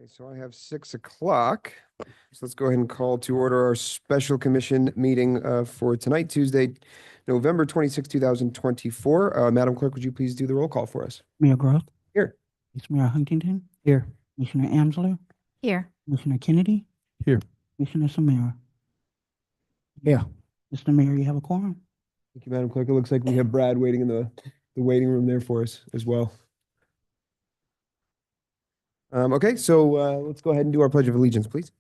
Okay, so I have 6 o'clock. So let's go ahead and call to order our special commission meeting for tonight, Tuesday, November 26, 2024. Madam Clerk, would you please do the roll call for us? Mayor Groth, Here. Vice Mayor Huntington, Here. Commissioner Amsler, Here. Commissioner Kennedy. Here. Commissioner Samara. Yeah. Mr. Mayor, you have a quorum? Thank you, Madam Clerk. It looks like we have Brad waiting in the waiting room there for us as well. Okay, so let's go ahead and do our Pledge of Allegiance, please.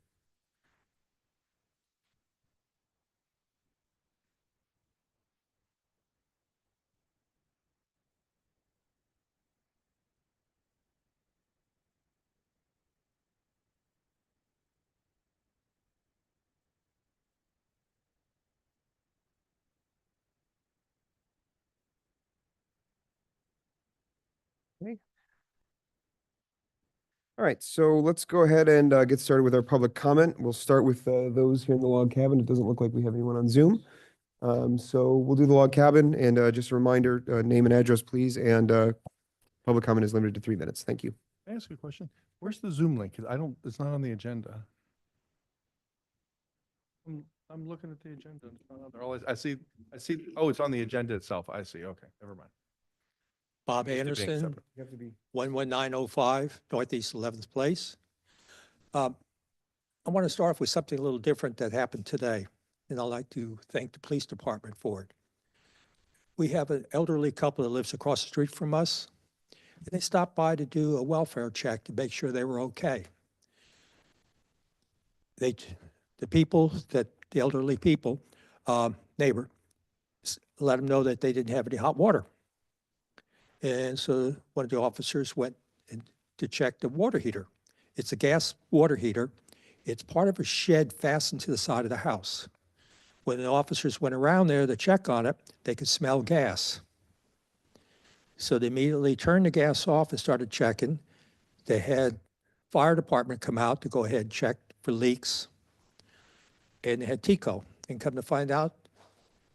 Okay. All right, so let's go ahead and get started with our public comment. We'll start with those here in the log cabin. It doesn't look like we have anyone on Zoom. So we'll do the log cabin, and just a reminder, name and address, please, and public comment is limited to 3 minutes. Thank you. Can I ask you a question? Where's the Zoom link? 'Cause it's not on the agenda. I'm looking at the agenda. It's not on there. I see, oh, it's on the agenda itself. I see. Okay, never mind. Bob Used to being Anderson, separate. You have to be. 11905 Northeast 11th Place. I want to start off with something a little different that happened today, and I'd like to thank the police department for it. We have an elderly couple that lives across the street from us, and they stopped by to do a welfare check to make sure they were okay. The elderly people, neighbor, let them know that they didn't have any hot water. And so one of the officers went to check the water heater. It's a gas water heater. It's part of a shed fastened to the side of the house. When the officers went around there to check on it, they could smell gas. So they immediately turned the gas off and started checking. They had fire department come out to go ahead and check for leaks. And they had TECO. And come to find out,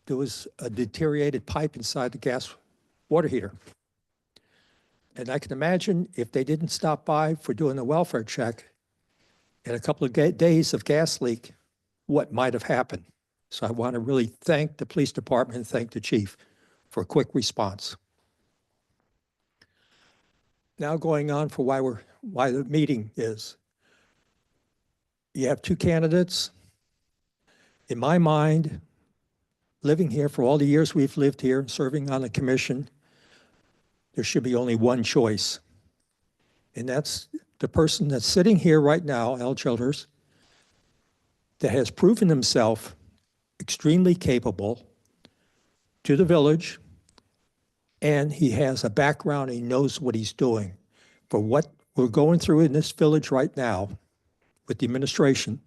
there was a deteriorated pipe inside the gas water heater. And I can imagine if they didn't stop by for doing the welfare check and a couple of days of gas leak, what might have happened. So I want to really thank the police department and thank the chief for a quick response. Now going on for why the meeting is. You have 2 candidates. In my mind, living here for all the years we've lived here, serving on the commission, there should be only one choice. And that's the person that's sitting here right now, Al Childers, that has proven himself extremely capable to the village, and he has a background, he knows what he's doing. For what we're going through in this village right now with the administration,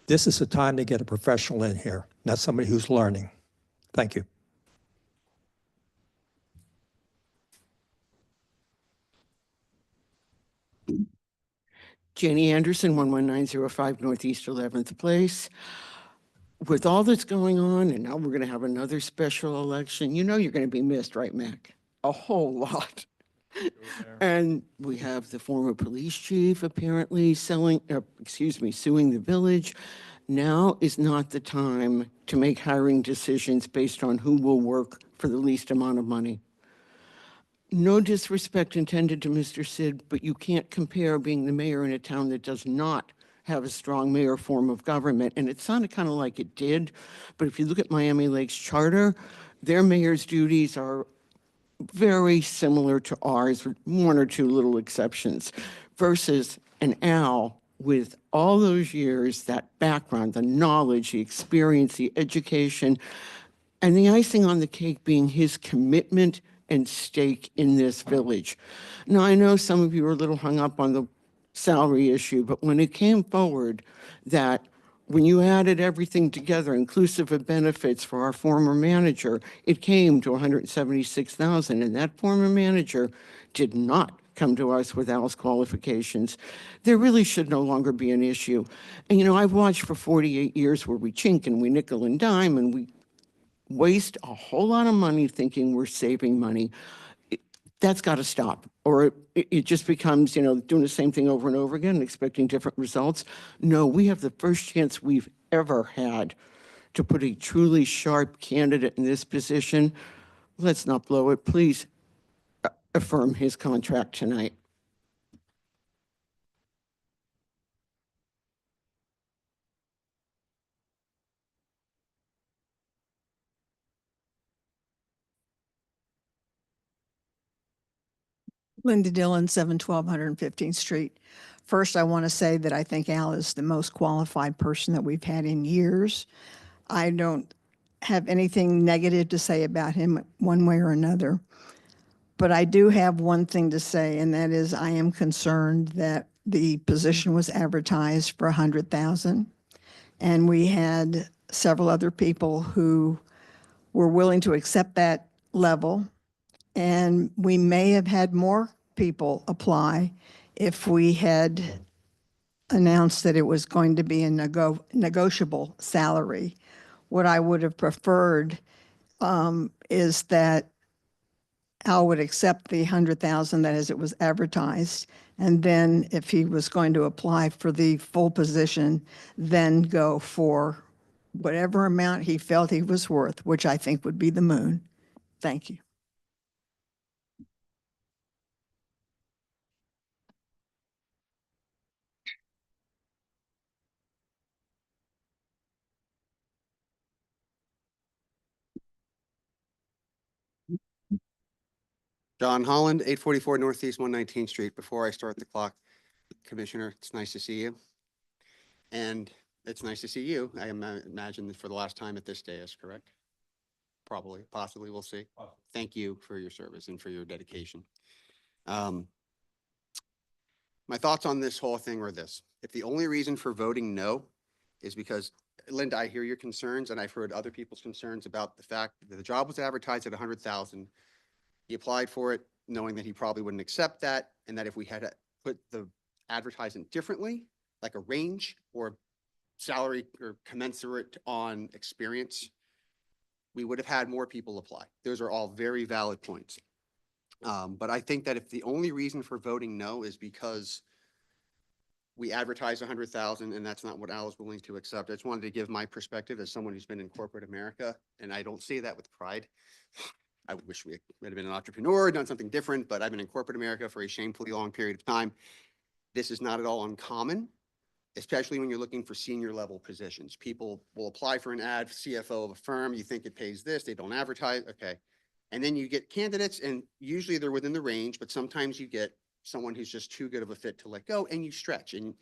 this is the time to get a professional in here, not somebody who's learning. Thank you. Janie Anderson, 11905 Northeast 11th Place. With all that's going on, and now we're going to have another special election, you know you're going to be missed, right, Mac? A whole lot. And we have the former police chief apparently suing the village. Now is not the time to make hiring decisions based on who will work for the least amount of money. No disrespect intended to Mr. Sid, but you can't compare being the mayor in a town that does not have a strong mayor form of government. And it sounded kind of like it did, but if you look at Miami Lake's charter, their mayor's duties are very similar to ours, with 1 or 2 little exceptions, versus an Al with all those years, that background, the knowledge, the experience, the education, and the icing on the cake being his commitment and stake in this village. Now, I know some of you are a little hung up on the salary issue, but when it came forward that when you added everything together, inclusive of benefits for our former manager, it came to $176,000, and that former manager did not come to us with Al's qualifications. There really should no longer be an issue. And you know, I've watched for 48 years where we chink and we nickel and dime and we waste a whole lot of money thinking we're saving money. That's got to stop, or it just becomes, you know, doing the same thing over and over again, and expecting different results. No, we have the first chance we've ever had to put a truly sharp candidate in this position. Let's not blow it. Please affirm his contract tonight. Linda Dillon, 712 115th Street. First, I want to say that I think Al is the most qualified person that we've had in years. I don't have anything negative to say about him one way or another. But I do have one thing to say, and that is I am concerned that the position was advertised for 100,000. And we had several other people who were willing to accept that level. And we may have had more people apply if we had announced that it was going to be a negotiable salary. What I would have preferred is that Al would accept the 100,000 that as it was advertised. And then if he was going to apply for the full position, then go for whatever amount he felt he was worth, which I think would be the moon. Thank you. John Holland, 844 Northeast 119th Street. Before I start the clock, Commissioner, it's nice to see you. And it's nice to see you. I imagine for the last time at this dais, correct? Probably, possibly, we'll see. Thank you for your service and for your dedication. My thoughts on this whole thing are this. If the only reason for voting no is because, Linda, I hear your concerns, and I've heard other people's concerns about the fact that the job was advertised at 100,000. He applied for it knowing that he probably wouldn't accept that, and that if we had to put the advertisement differently, like a range or salary or commensurate on experience, we would have had more people apply. Those are all very valid points. But I think that if the only reason for voting no is because we advertise 100,000 and that's not what Al is willing to accept, I just wanted to give my perspective as someone who's been in corporate America, and I don't say that with pride. I wish we would have been an entrepreneur, done something different, but I've been in corporate America for a shamefully long period of time. This is not at all uncommon, especially when you're looking for senior level positions. People will apply for an ad, CFO of a firm, you think it pays this, they don't advertise, okay. And then you get candidates, and usually they're within the range, but sometimes you get someone who's just too good of a fit to let go, and you stretch. And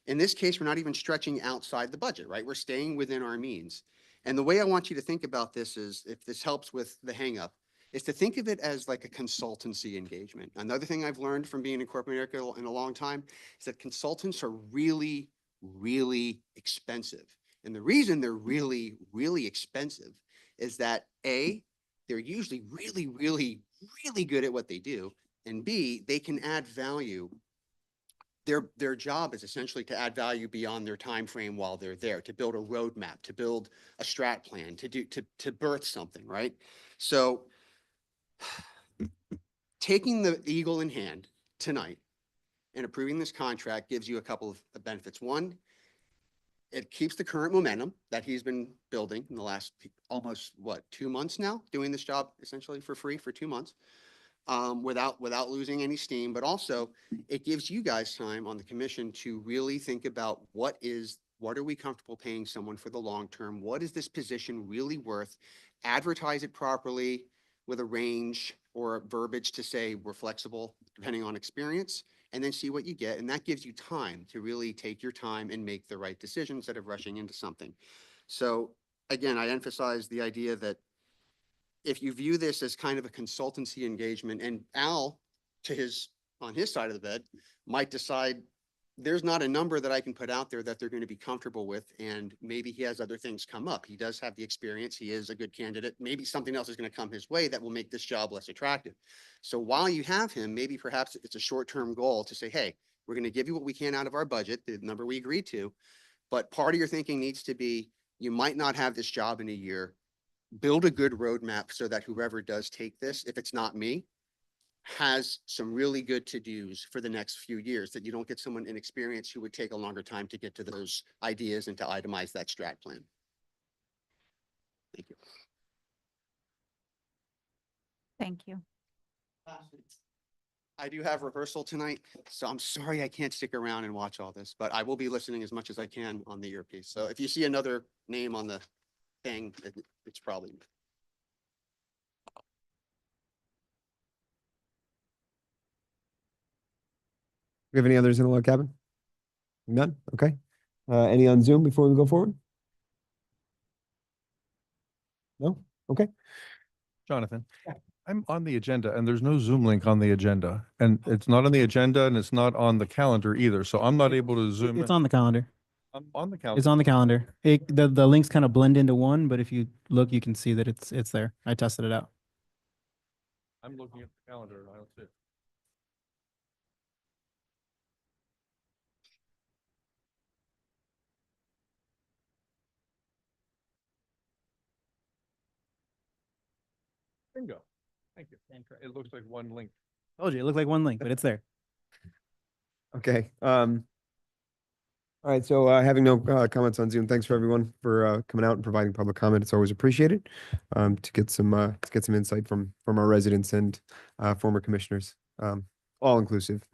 in this case, we're not even stretching outside the budget, right? We're staying within our means. And the way I want you to think about this is, if this helps with the hang up, is to think of it as like a consultancy engagement. Another thing I've learned from being in corporate America in a long time is that consultants are really, really expensive. And the reason they're really, really expensive is that A, they're usually really, really, really good at what they do. And B, they can add value. Their job is essentially to add value beyond their time frame while they're there, to build a roadmap, to build a strat plan, to birth something, right? So taking the eagle in hand tonight and approving this contract gives you a couple of benefits. One, it keeps the current momentum that he's been building in the last almost, 2 months now, doing this job essentially for free for 2 months, without losing any steam. But also it gives you guys time on the commission to really think about what are we comfortable paying someone for the long term? What is this position really worth? Advertise it properly with a range or verbiage to say we're flexible depending on experience, and then see what you get. And that gives you time to really take your time and make the right decision instead of rushing into something. So again, I emphasize the idea that if you view this as kind of a consultancy engagement, and Al, on his side of the bed, might decide there's not a number that I can put out there that they're going to be comfortable with, and maybe he has other things come up. He does have the experience. He is a good candidate. Maybe something else is going to come his way that will make this job less attractive. So while you have him, maybe perhaps it's a short-term goal to say, hey, we're going to give you what we can out of our budget, the number we agreed to, but part of your thinking needs to be, you might not have this job in a year. Build a good roadmap so that whoever does take this, if it's not me, has some really good to-dos for the next few years, that you don't get someone inexperienced who would take a longer time to get to those ideas and to itemize that strat plan. Thank you. Thank you. I do have rehearsal tonight, so I'm sorry I can't stick around and watch all this, but I will be listening as much as I can on the earpiece. So if you see another name on the thing, it's probably me. We have any others in the log cabin? None? Okay. Any on Zoom before we go forward? No? Okay. Jonathan, I'm on the agenda and there's no Zoom link on the agenda. And it's not on the agenda and it's not on the calendar either. So I'm not able to Zoom It's in. on the calendar. I'm on the calendar. It's on the calendar. The links kind of blend into one, but if you look, you can see that it's there. I tested it out. I'm looking at the calendar and I don't see it. Bingo. Thank you. It looks like one link. Told you, it looked like one link, but it's there. Okay. All right. So having no comments on Zoom, thanks for everyone for coming out and providing public comment. It's always appreciated to get some insight from our residents and former commissioners, all inclusive,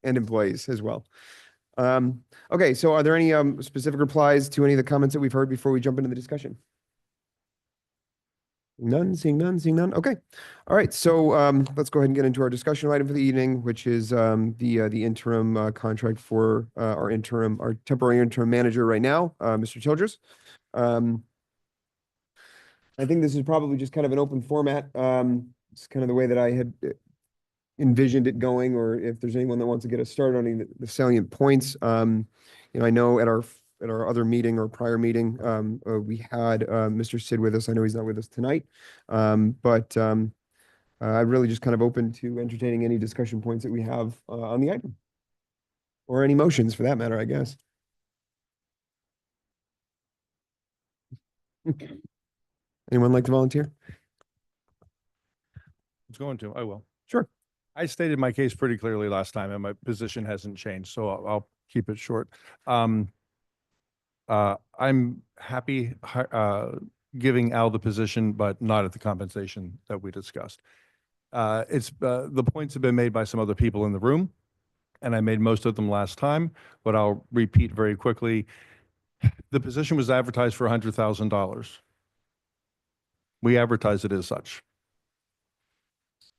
and employees as well. Okay. So are there any specific replies to any of the comments that we've heard before we jump into the discussion? None, seeing none, seeing none. Okay. All right. So let's go ahead and get into our discussion item for the evening, which is the interim contract for our temporary interim manager right now, Mr. Childress. I think this is probably just kind of an open format. It's kind of the way that I had envisioned it going, or if there's anyone that wants to get us started on any of the salient points. I know at our other meeting or prior meeting, we had Mr. Sid with us. I know he's not with us tonight, but I'm really just kind of open to entertaining any discussion points that we have on the item, or any motions for that matter, I guess. Anyone like to volunteer? It's going to, I will. Sure. I stated my case pretty clearly last time and my position hasn't changed, so I'll keep it short. I'm happy giving Al the position, but not at the compensation that we discussed. The points have been made by some other people in the room, and I made most of them last time, but I'll repeat very quickly. The position was advertised for $100,000. We advertised it as such.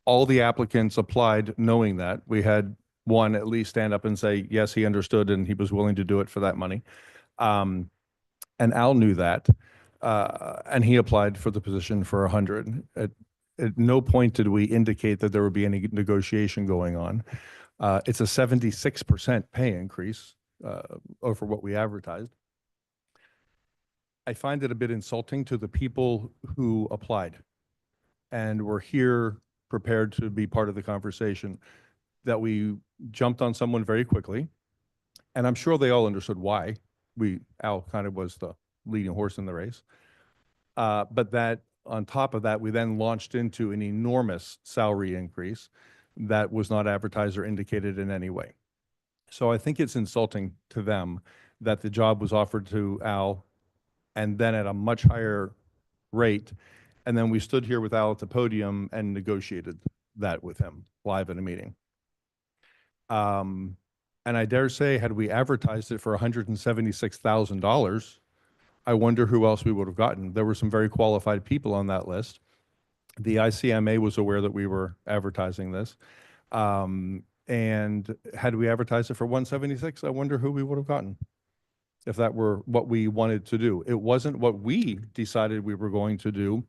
All the applicants applied knowing that. We had one at least stand up and say, yes, he understood and he was willing to do it for that money. And Al knew that, and he applied for the position for 100. At no point did we indicate that there would be any negotiation going on. It's a 76% pay increase over what we advertised. I find it a bit insulting to the people who applied and were here prepared to be part of the conversation that we jumped on someone very quickly. And I'm sure they all understood why. Al kind of was the leading horse in the race. But that on top of that, we then launched into an enormous salary increase that was not advertised or indicated in any way. So I think it's insulting to them that the job was offered to Al and then at a much higher rate. And then we stood here with Al at the podium and negotiated that with him live in a meeting. And I dare say, had we advertised it for $176,000, I wonder who else we would have gotten. There were some very qualified people on that list. The ICMA was aware that we were advertising this. And had we advertised it for 176, I wonder who we would have gotten if that were what we wanted to do. It wasn't what we decided we were going to do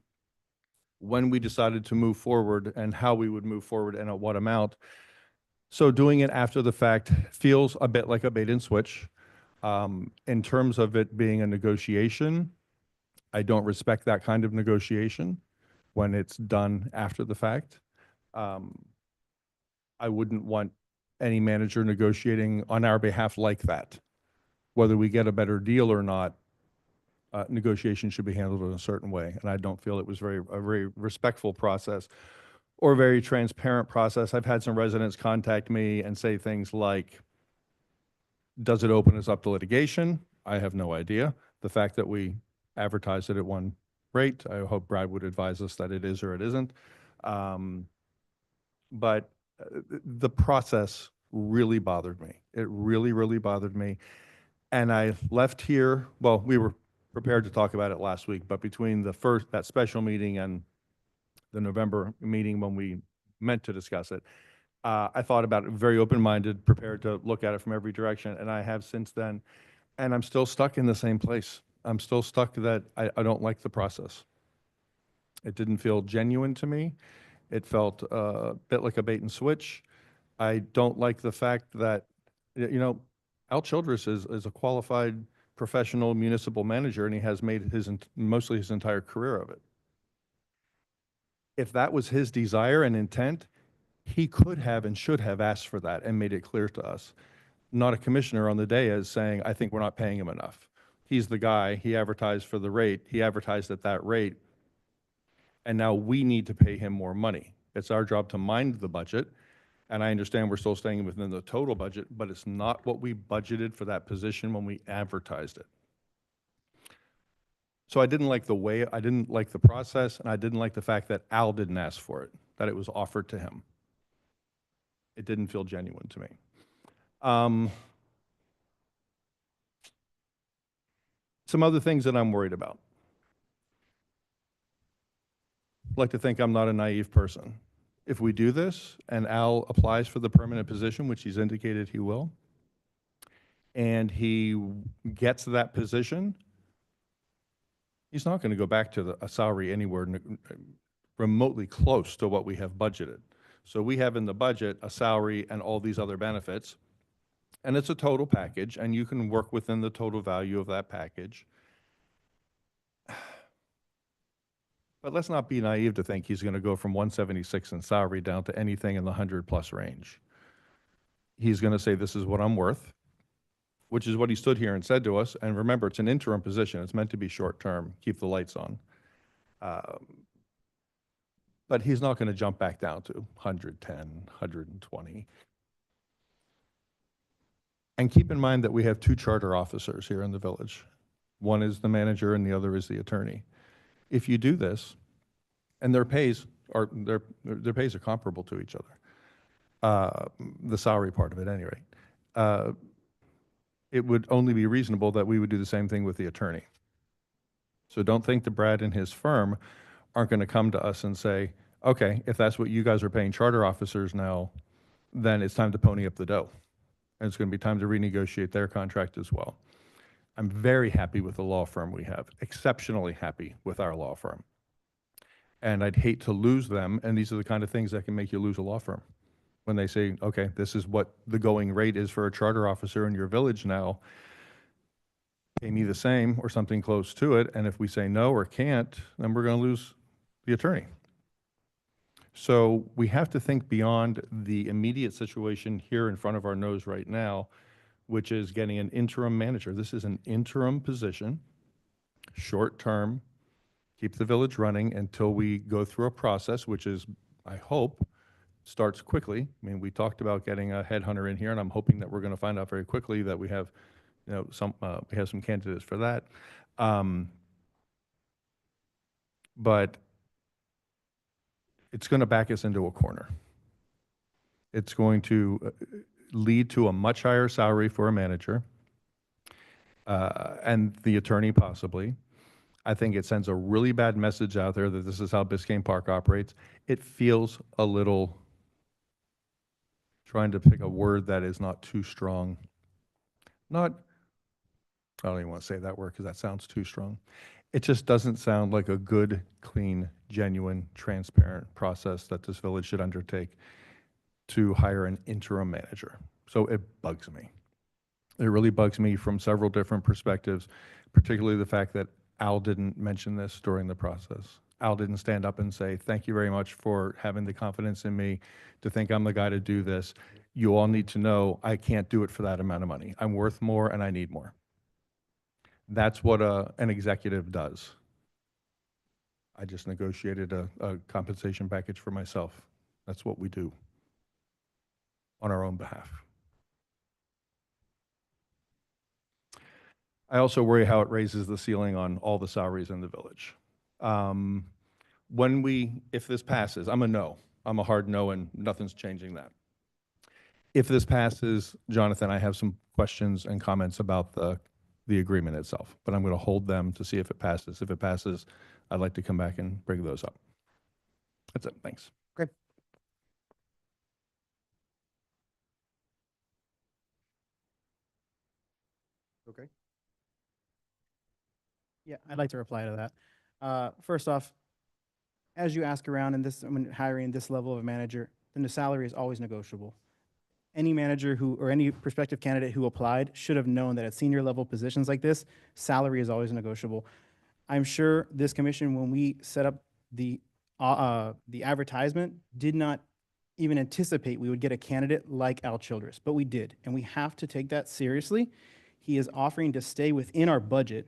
when we decided to move forward and how we would move forward and at what amount. So doing it after the fact feels a bit like a bait and switch. In terms of it being a negotiation, I don't respect that kind of negotiation when it's done after the fact. I wouldn't want any manager negotiating on our behalf like that. Whether we get a better deal or not, negotiation should be handled in a certain way. And I don't feel it was a very respectful process or very transparent process. I've had some residents contact me and say things like, does it open us up to litigation? I have no idea. The fact that we advertised it at one rate, I hope Brad would advise us that it is or it isn't. But the process really bothered me. It really, really bothered me. And I left here, well, we were prepared to talk about it last week, but between that special meeting and the November meeting when we meant to discuss it, I thought about it very open-minded, prepared to look at it from every direction, and I have since then. And I'm still stuck in the same place. I'm still stuck that I don't like the process. It didn't feel genuine to me. It felt a bit like a bait and switch. I don't like the fact that, Al Childress is a qualified professional municipal manager, and he has made mostly his entire career of it. If that was his desire and intent, he could have and should have asked for that and made it clear to us. Not a commissioner on the day as saying, I think we're not paying him enough. He's the guy, he advertised for the rate, he advertised at that rate, and now we need to pay him more money. It's our job to mind the budget, and I understand we're still staying within the total budget, but it's not what we budgeted for that position when we advertised it. So I didn't like the process, and I didn't like the fact that Al didn't ask for it, that it was offered to him. It didn't feel genuine to me. Some other things that I'm worried about. I'd like to think I'm not a naive person. If we do this and Al applies for the permanent position, which he's indicated he will, and he gets that position, he's not going to go back to a salary anywhere remotely close to what we have budgeted. So we have in the budget a salary and all these other benefits, and it's a total package, and you can work within the total value of that package. But let's not be naive to think he's going to go from 176 in salary down to anything in the 100+ range. He's going to say, this is what I'm worth, which is what he stood here and said to us. And remember, it's an interim position. It's meant to be short-term, keep the lights on. But he's not going to jump back down to 110, 120. And keep in mind that we have 2 charter officers here in the village. One is the manager and the other is the attorney. If you do this, and their pays are comparable to each other, the salary part of it, at any rate, it would only be reasonable that we would do the same thing with the attorney. So don't think that Brad and his firm aren't going to come to us and say, okay, if that's what you guys are paying charter officers now, then it's time to pony up the dough. And it's going to be time to renegotiate their contract as well. I'm very happy with the law firm we have, exceptionally happy with our law firm. And I'd hate to lose them, and these are the kind of things that can make you lose a law firm. When they say, okay, this is what the going rate is for a charter officer in your village now, pay me the same or something close to it, and if we say no or can't, then we're going to lose the attorney. So we have to think beyond the immediate situation here in front of our nose right now, which is getting an interim manager. This is an interim position, short-term, keep the village running until we go through a process, which is, I hope, starts quickly. I mean, we talked about getting a headhunter in here, and I'm hoping that we're going to find out very quickly that we have, we have some candidates for that. But it's going to back us into a corner. It's going to lead to a much higher salary for a manager and the attorney possibly. I think it sends a really bad message out there that this is how Biscayne Park operates. It feels a little, trying to pick a word that is not too strong. I don't even want to say that word because that sounds too strong. It just doesn't sound like a good, clean, genuine, transparent process that this village should undertake to hire an interim manager. So it bugs me. It really bugs me from several different perspectives, particularly the fact that Al didn't mention this during the process. Al didn't stand up and say, thank you very much for having the confidence in me to think I'm the guy to do this. You all need to know I can't do it for that amount of money. I'm worth more and I need more. That's what an executive does. I just negotiated a compensation package for myself. That's what we do on our own behalf. I also worry how it raises the ceiling on all the salaries in the village. If this passes, I'm a no. I'm a hard no, and nothing's changing that. If this passes, Jonathan, I have some questions and comments about the agreement itself, but I'm going to hold them to see if it passes. If it passes, I'd like to come back and bring those up. That's it. Thanks. Okay. Yeah, I'd like to reply to that. First off, as you ask around when hiring this level of manager, then the salary is always negotiable. Any manager or any prospective candidate who applied should have known that at senior level positions like this, salary is always negotiable. I'm sure this commission, when we set up the advertisement, did not even anticipate we would get a candidate like Al Childress, but we did, and we have to take that seriously. He is offering to stay within our budget,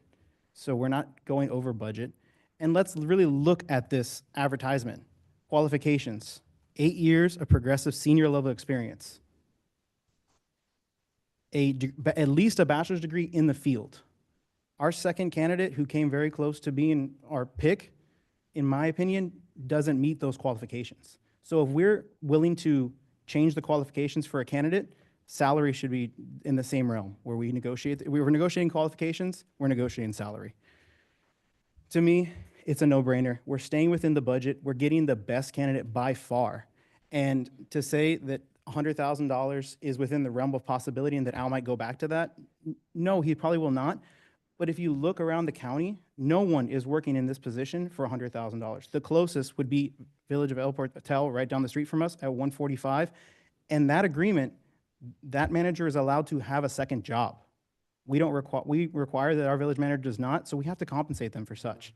so we're not going over budget. And let's really look at this advertisement. Qualifications, 8 years of progressive senior level experience, at least a bachelor's degree in the field. Our second candidate, who came very close to being our pick, in my opinion, doesn't meet those qualifications. So if we're willing to change the qualifications for a candidate, salary should be in the same realm where we negotiate. We were negotiating qualifications, we're negotiating salary. To me, it's a no-brainer. We're staying within the budget. We're getting the best candidate by far. And to say that $100,000 is within the realm of possibility and that Al might go back to that, no, he probably will not. But if you look around the county, no one is working in this position for $100,000. The closest would be Village of El Portal, right down the street from us at 145. And that agreement, that manager is allowed to have a second job. We require that our village manager does not, so we have to compensate them for such.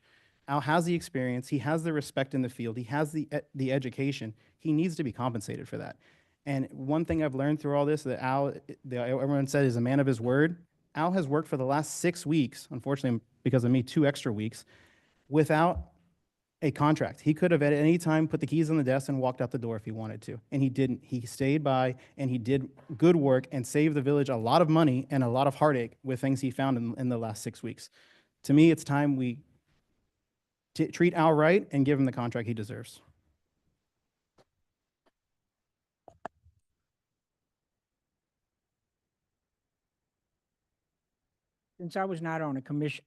Al has the experience, he has the respect in the field, he has the education. He needs to be compensated for that. And one thing I've learned through all this, that Al, everyone said, is a man of his word. Al has worked for the last 6 weeks, unfortunately because of me, 2 extra weeks, without a contract. He could have at any time put the keys on the desk and walked out the door if he wanted to, and he didn't. He stayed by and he did good work and saved the village a lot of money and a lot of heartache with things he found in the last 6 weeks. To me, it's time we treat Al right and give him the contract he deserves. Since I was not on a commission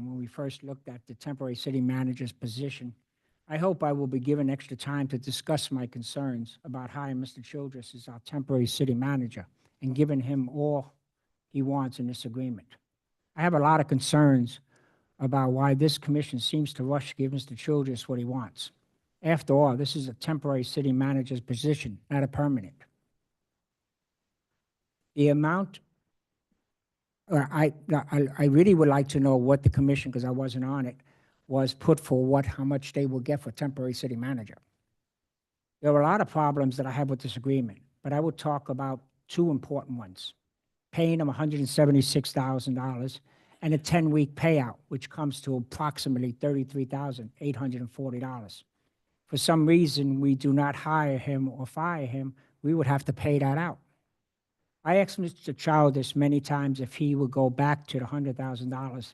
when we first looked at the temporary city manager's position, I hope I will be given extra time to discuss my concerns about hiring Mr. Childress as our temporary city manager and giving him all he wants in this agreement. I have a lot of concerns about why this commission seems to rush to give Mr. Childress what he wants. After all, this is a temporary city manager's position, not a The amount I really would like to know what the commission, because I wasn't on it, was put for how much they will get for temporary city manager. There are a lot of problems that I have with this agreement, but I will talk about 2 important ones. Paying them $176,000 and a 10-week payout, which comes to approximately $33,840. For some reason, we do not hire him or fire him, we would have to pay that out. I asked Mr. Childress many times if he would go back to the $100,000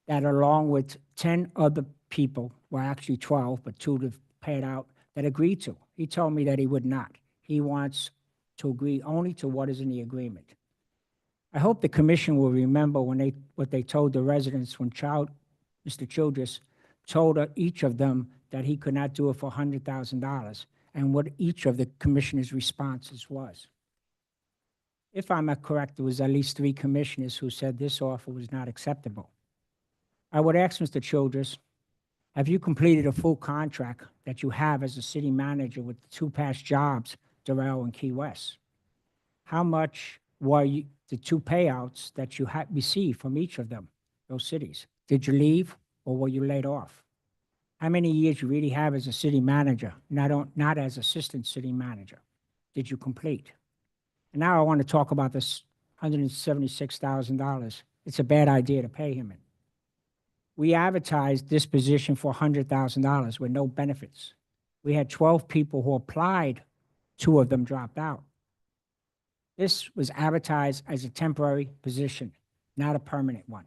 that, along with 10 other people, well, actually 12, but 2 to pay it out, that agreed to. He told me that he would not. He wants to agree only to what is in the agreement. I hope the commission will remember what they told the residents when Mr. Childress told each of them that he could not do it for $100,000, and what each of the commissioners' responses was. If I'm correct, there was at least 3 commissioners who said this offer was not acceptable. I would ask Mr. Childress, have you completed a full contract that you have as a city manager with the 2 past jobs, Doral and Key West? How much were the 2 payouts that you had received from each of them, those cities? Did you leave or were you laid off? How many years you really have as a city manager, not as assistant city manager? Did you complete? And now I want to talk about this $176,000. It's a bad idea to pay him it. We advertised this position for $100,000 with no benefits. We had 12 people who applied, 2 of them dropped out. This was advertised as a temporary position, not a permanent one.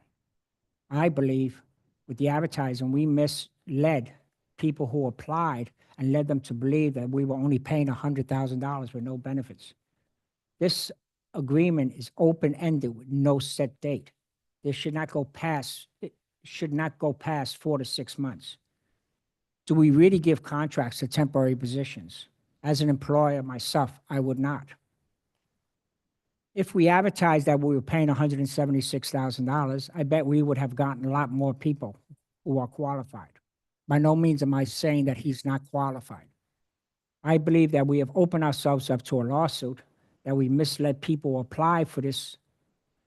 I believe with the advertising, we misled people who applied and led them to believe that we were only paying $100,000 with no benefits. This agreement is open-ended with no set date. It should not go past 4 to 6 months. Do we really give contracts to temporary positions? As an employer myself, I would not. If we advertised that we were paying $176,000, I bet we would have gotten a lot more people who are qualified. By no means am I saying that he's not qualified. I believe that we have opened ourselves up to a lawsuit, that we misled people who apply for this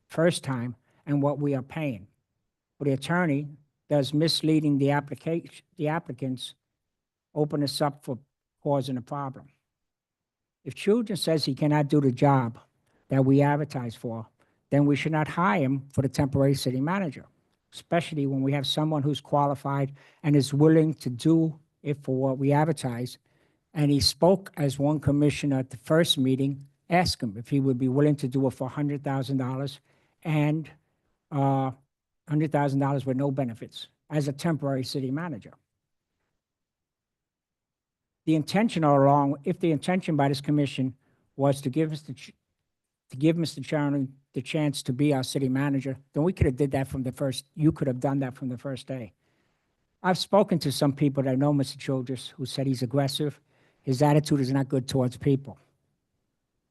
first time and what we are paying. For the attorney, does misleading the applicants open us up for causing a problem? If Children says he cannot do the job that we advertise for, then we should not hire him for the temporary city manager, especially when we have someone who's qualified and is willing to do it for what we advertise. And he spoke as one commissioner at the first meeting, asked him if he would be willing to do it for $100,000 and $100,000 with no benefits as a temporary city manager. The intention all along, if the intention by this commission was to give Mr. Chairman the chance to be our city manager, then we could have did that from the first, you could have done that from the first day. I've spoken to some people that know Mr. Childress who said he's aggressive. His attitude is not good towards people.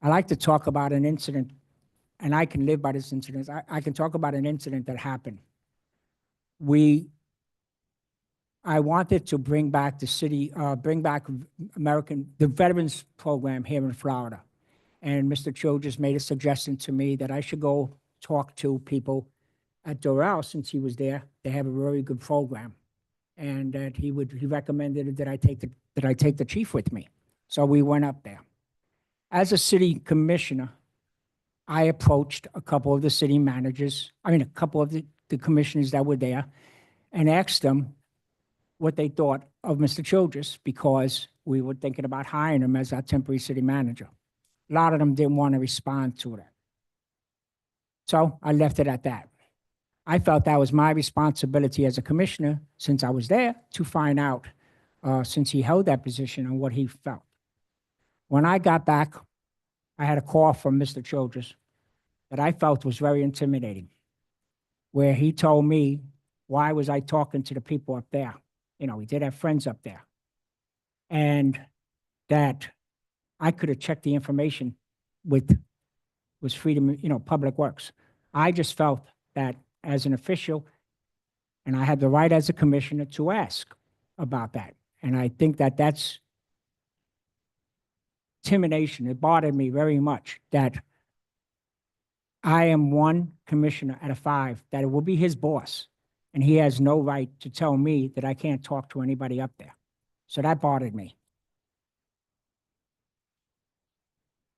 I like to talk about an incident, and I can live by this incident. I can talk about an incident that happened. I wanted to bring back the Veterans Program here in Florida. And Mr. Childress made a suggestion to me that I should go talk to people at Doral, since he was there. They have a very good program. And that he recommended that I take the chief with me. So we went up there. As a city commissioner, I approached a couple of the city managers, a couple of the commissioners that were there, and asked them what they thought of Mr. Childress, because we were thinking about hiring him as our temporary city manager. A lot of them didn't want to respond to that. So I left it at that. I felt that was my responsibility as a commissioner, since I was there, to find out, since he held that position, and what he felt. When I got back, I had a call from Mr. Childress that I felt was very intimidating, where he told me, why was I talking to the people up there? We did have friends up there. And that I could have checked the information with Freedom, Public Works. I just felt that as an official, and I had the right as a commissioner to ask about that. And I think that that's intimidation. It bothered me very much that I am one commissioner out of 5, that it will be his boss, and he has no right to tell me that I can't talk to anybody up there. So that bothered me.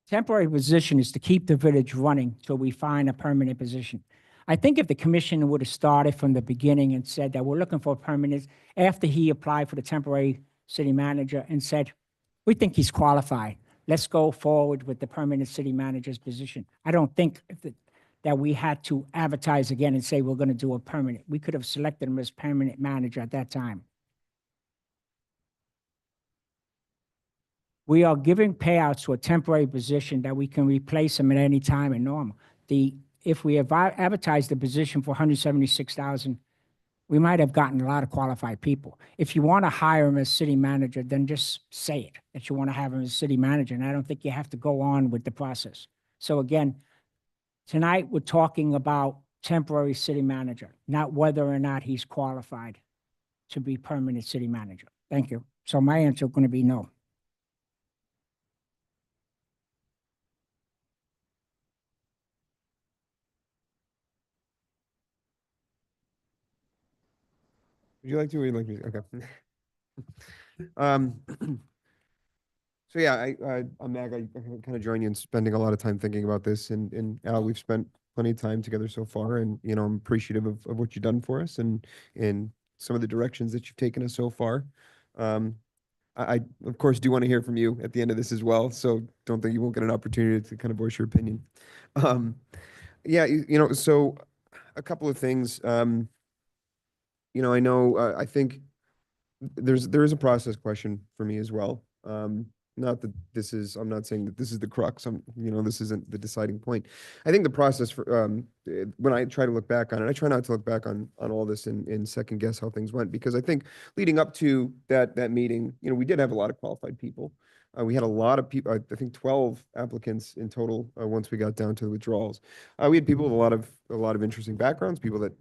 Temporary position is to keep the village running till we find a permanent position. I think if the commission would have started from the beginning and said that we're looking for a permanent, after he applied for the temporary city manager and said, we think he's qualified, let's go forward with the permanent city manager's position. I don't think that we had to advertise again and say we're going to do a permanent. We could have selected him as permanent manager at that time. We are giving payouts to a temporary position that we can replace him at any time in normal. If we have advertised the position for $176,000, we might have gotten a lot of qualified people. If you want to hire him as city manager, then just say it, that you want to have him as city manager, and I don't think you have to go on with the process. So again, tonight we're talking about temporary city manager, not whether or not he's qualified to be permanent city manager. Thank you. So my answer is going to be no. Would you like to, or would you like me to? Okay. So yeah, I'm Mag, I kind of join you in spending a lot of time thinking about this, and Al, we've spent plenty of time together so far, and, I'm appreciative of what you've done for us and some of the directions that you've taken us so far. I, of course, do want to hear from you at the end of this as well, so don't think you won't get an opportunity to kind of voice your opinion. Um, yeah, so a couple of things. I know, I think there is a process question for me as well. Not that I'm not saying that this is the crux. This isn't the deciding point. I think the process for, when I try to look back on it, I try not to look back on all this and second guess how things went, because I think leading up to that meeting, we did have a lot of qualified people. We had a lot of people, I think 12 applicants in total, once we got down to the withdrawals. We had people with a lot of interesting backgrounds, people that,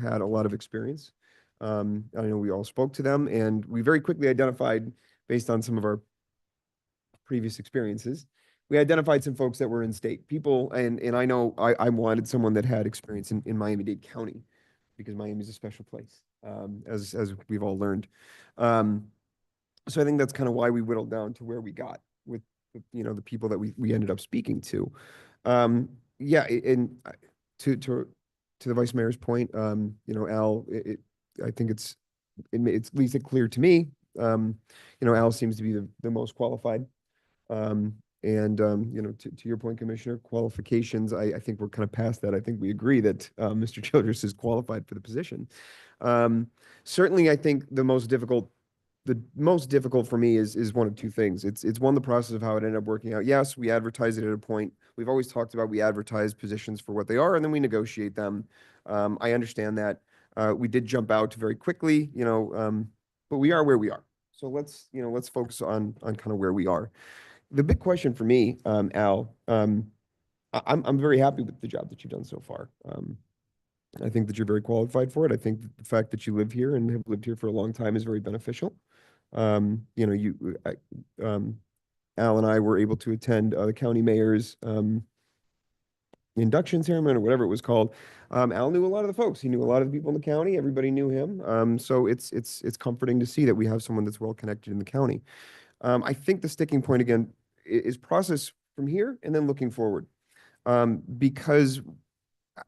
had a lot of experience. I know we all spoke to them, and we very quickly identified, based on some of our previous experiences, we identified some folks that were in state people, and I know I wanted someone that had experience in Miami-Dade County, because Miami is a special place, as we've all learned. So I think that's kind of why we whittled down to where we got with the people that we ended up speaking to. Yeah, and to the vice mayor's point, Al, I think it's at least clear to me. Al seems to be the most qualified. To your point, Commissioner, qualifications, I think we're kind of past that. I think we agree that Mr. Childress is qualified for the position. Certainly, I think the most difficult for me is one of two things. It's one, the process of how it ended up working out. Yes, we advertise it at a point. We've always talked about, we advertise positions for what they are, and then we negotiate them. I understand that. We did jump out very quickly, but we are where we are. So let's focus on kind of where we are. The big question for me, Al, I'm very happy with the job that you've done so far. I think that you're very qualified for it. I think that the fact that you live here and have lived here for a long time is very beneficial. Al and I were able to attend the county mayor's induction ceremony, or whatever it was called. Al knew a lot of the folks. He knew a lot of the people in the county. Everybody knew him. So it's comforting to see that we have someone that's well connected in the county. I think the sticking point again is process from here and then looking forward. Because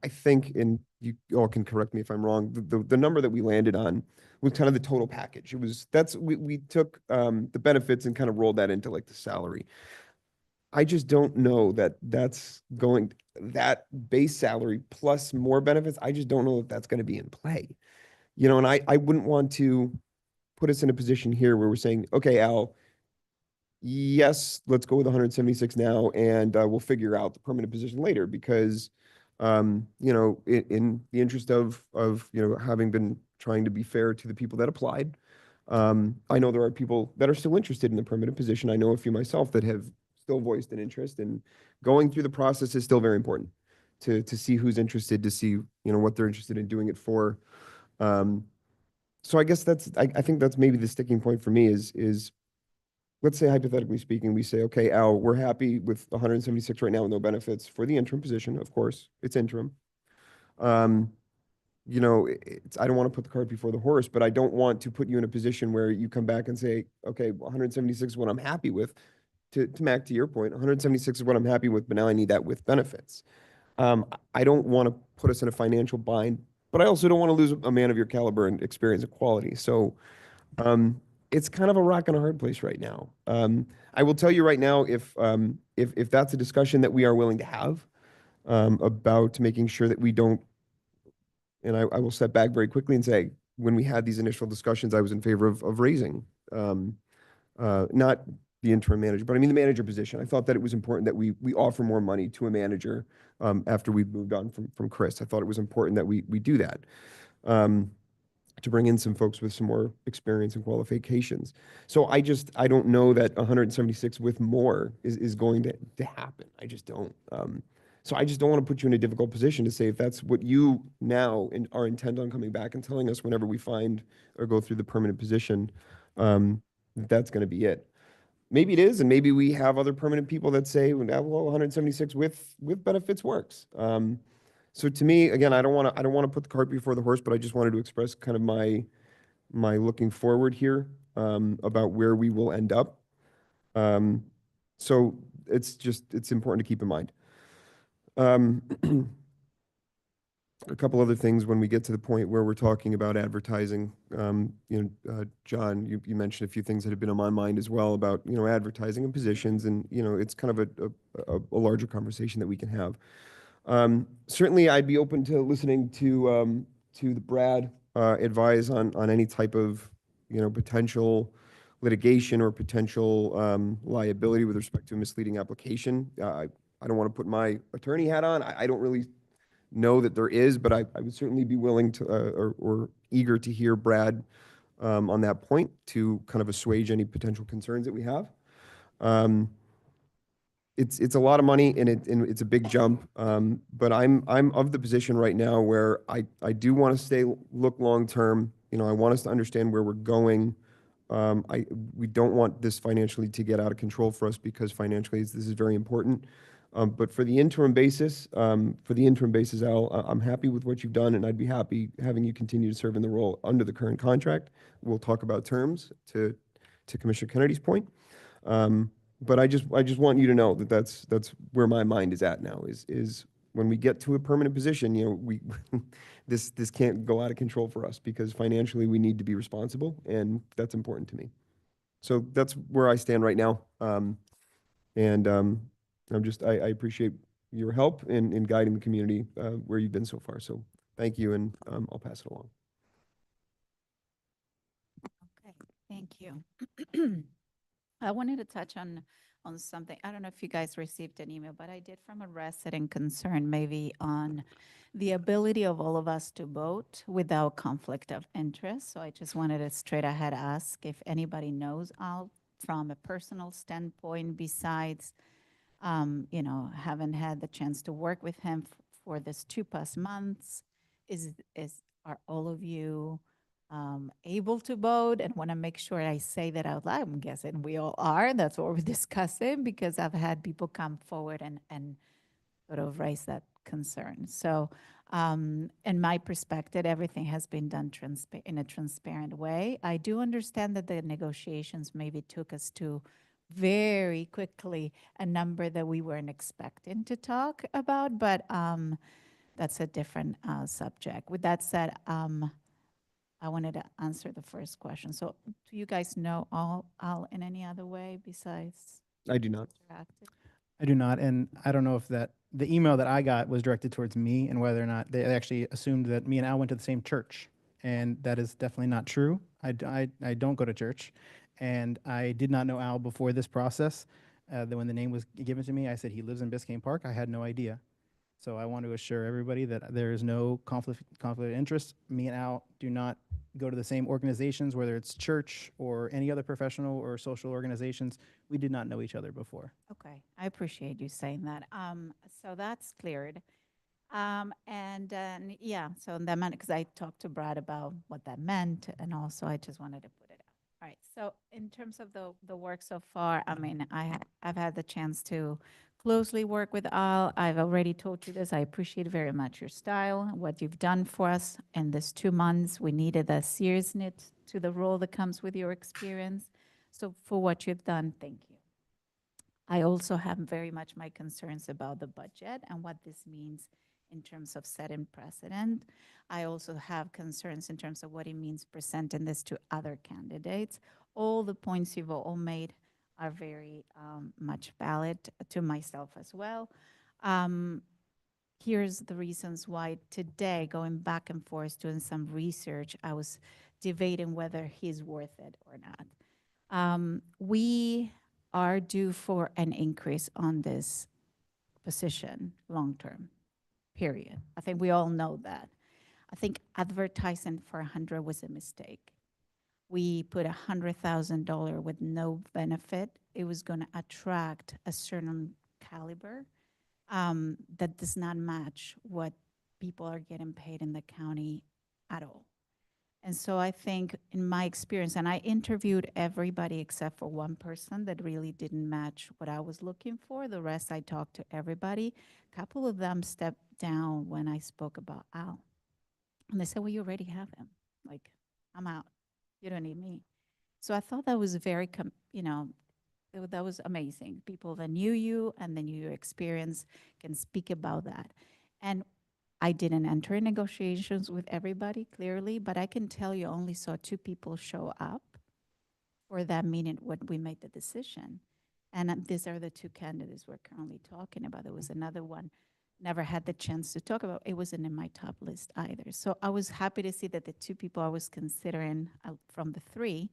I think, and you all can correct me if I'm wrong, the number that we landed on was kind of the total package. We took the benefits and kind of rolled that into like the salary. I just don't know that base salary plus more benefits. I just don't know if that's going to be in play, and I wouldn't want to put us in a position here where we're saying, okay, Al, yes, let's go with 176 now, and we'll figure out the permanent position later, because in the interest of having been trying to be fair to the people that applied, I know there are people that are still interested in the permanent position. I know a few myself that have still voiced an interest, and going through the process is still very important to see who's interested, to see what they're interested in doing it for. So I guess I think that's maybe the sticking point for me is let's say, hypothetically speaking, we say, okay, Al, we're happy with 176 right now with no benefits for the interim position. Of course, it's interim. I don't want to put the cart before the horse, but I don't want to put you in a position where you come back and say, okay, 176 is what I'm happy with. To Mac, to your point, 176 is what I'm happy with, but now I need that with benefits. I don't want to put us in a financial bind, but I also don't want to lose a man of your caliber and experience and quality. So it's kind of a rock and a hard place right now. I will tell you right now, if that's a discussion that we are willing to have about making sure that we don't, and I will step back very quickly and say, when we had these initial discussions, I was in favor of raising, not the interim manager, but I mean the manager position. I thought that it was important that we offer more money to a manager after we've moved on from Chris. I thought it was important that we do that. To bring in some folks with some more experience and qualifications. So I don't know that 176 with more is going to happen. I just don't. So I just don't want to put you in a difficult position to say if that's what you now are intent on coming back and telling us whenever we find or go through the permanent position, that's going to be it. Maybe it is, and maybe we have other permanent people that say, well, 176 with benefits works. So to me, again, I don't want to put the cart before the horse, but I just wanted to express kind of my looking forward here about where we will end up. So it's important to keep in mind. a couple other things when we get to the point where we're talking about advertising. John, you mentioned a few things that have been on my mind as well about, advertising and positions, and, it's kind of a larger conversation that we can have. Certainly, I'd be open to listening to the Brad advise on any type of, potential litigation or potential liability with respect to a misleading application. I don't want to put my attorney hat on. I don't really know that there is, but I would certainly be willing to or eager to hear Brad on that point to kind of assuage any potential concerns that we have. It's a lot of money and it's a big jump, but I'm of the position right now where I do want to look long term. I want us to understand where we're going. We don't want this financially to get out of control for us because financially this is very important. But for the interim basis, Al, I'm happy with what you've done, and I'd be happy having you continue to serve in the role under the current contract. We'll talk about terms to Commissioner Kennedy's point. But I just want you to know that that's where my mind is at now. Is when we get to a permanent position, we this can't go out of control for us because financially we need to be responsible, and that's important to me. So that's where I stand right now. I appreciate your help in guiding the community where you've been so far. So thank you, and I'll pass it along. Okay, thank you. I wanted to touch on something. I don't know if you guys received an email, but I did from a resident concern maybe on the ability of all of us to vote without conflict of interest. So I just wanted to straight ahead ask if anybody knows Al from a personal standpoint besides haven't had the chance to work with him for this 2+ months. Are all of you able to vote? And want to make sure I say that out loud. I'm guessing we all are. That's what we're discussing because I've had people come forward and sort of raise that concern. So in my perspective, everything has been done in a transparent way. I do understand that the negotiations maybe took us to very quickly a number that we weren't expecting to talk about, but that's a different subject. With that said, I wanted to answer the first question. So do you guys know Al in any other way besides I do not. interactive? I do not, and I don't know if the email that I got was directed towards me and whether or not they actually assumed that me and Al went to the same church, and that is definitely not true. I don't go to church, and I did not know Al before this process. When the name was given to me, I said he lives in Biscayne Park. I had no idea. So I want to assure everybody that there is no conflict of interest. Me and Al do not go to the same organizations, whether it's church or any other professional or social organizations. We did not know each other before. Okay, I appreciate you saying that. So that's cleared. Yeah, so that meant, because I talked to Brad about what that meant, and also I just wanted to put it out. All right, so in terms of the work so far, I mean, I've had the chance to closely work with Al. I've already told you this. I appreciate very much your style, what you've done for us in this 2 months. We needed a seriousness to the role that comes with your experience. So for what you've done, thank you. I also have very much my concerns about the budget and what this means in terms of setting precedent. I also have concerns in terms of what it means presenting this to other candidates. All the points you've all made are very much valid to myself as well. Here's the reasons why today, going back and forth, doing some research, I was debating whether he's worth it or not. We are due for an increase on this position long-term, period. I think we all know that. I think advertising for 100 was a mistake. We put $100,000 with no benefit. It was going to attract a certain caliber that does not match what people are getting paid in the county at all. And so I think in my experience, and I interviewed everybody except for one person that really didn't match what I was looking for. The rest, I talked to everybody. A couple of them stepped down when I spoke about Al. And they said, well, you already have him. Like, I'm out. You don't need me. So I thought that was very, that was amazing. People that knew you and then knew your experience can speak about that. And I didn't enter in negotiations with everybody, clearly, but I can tell you only saw 2 people show up for that meeting when we made the decision. And these are the 2 candidates we're currently talking about. There was another one, never had the chance to talk about. It wasn't in my top list either. So I was happy to see that the 2 people I was considering from the 3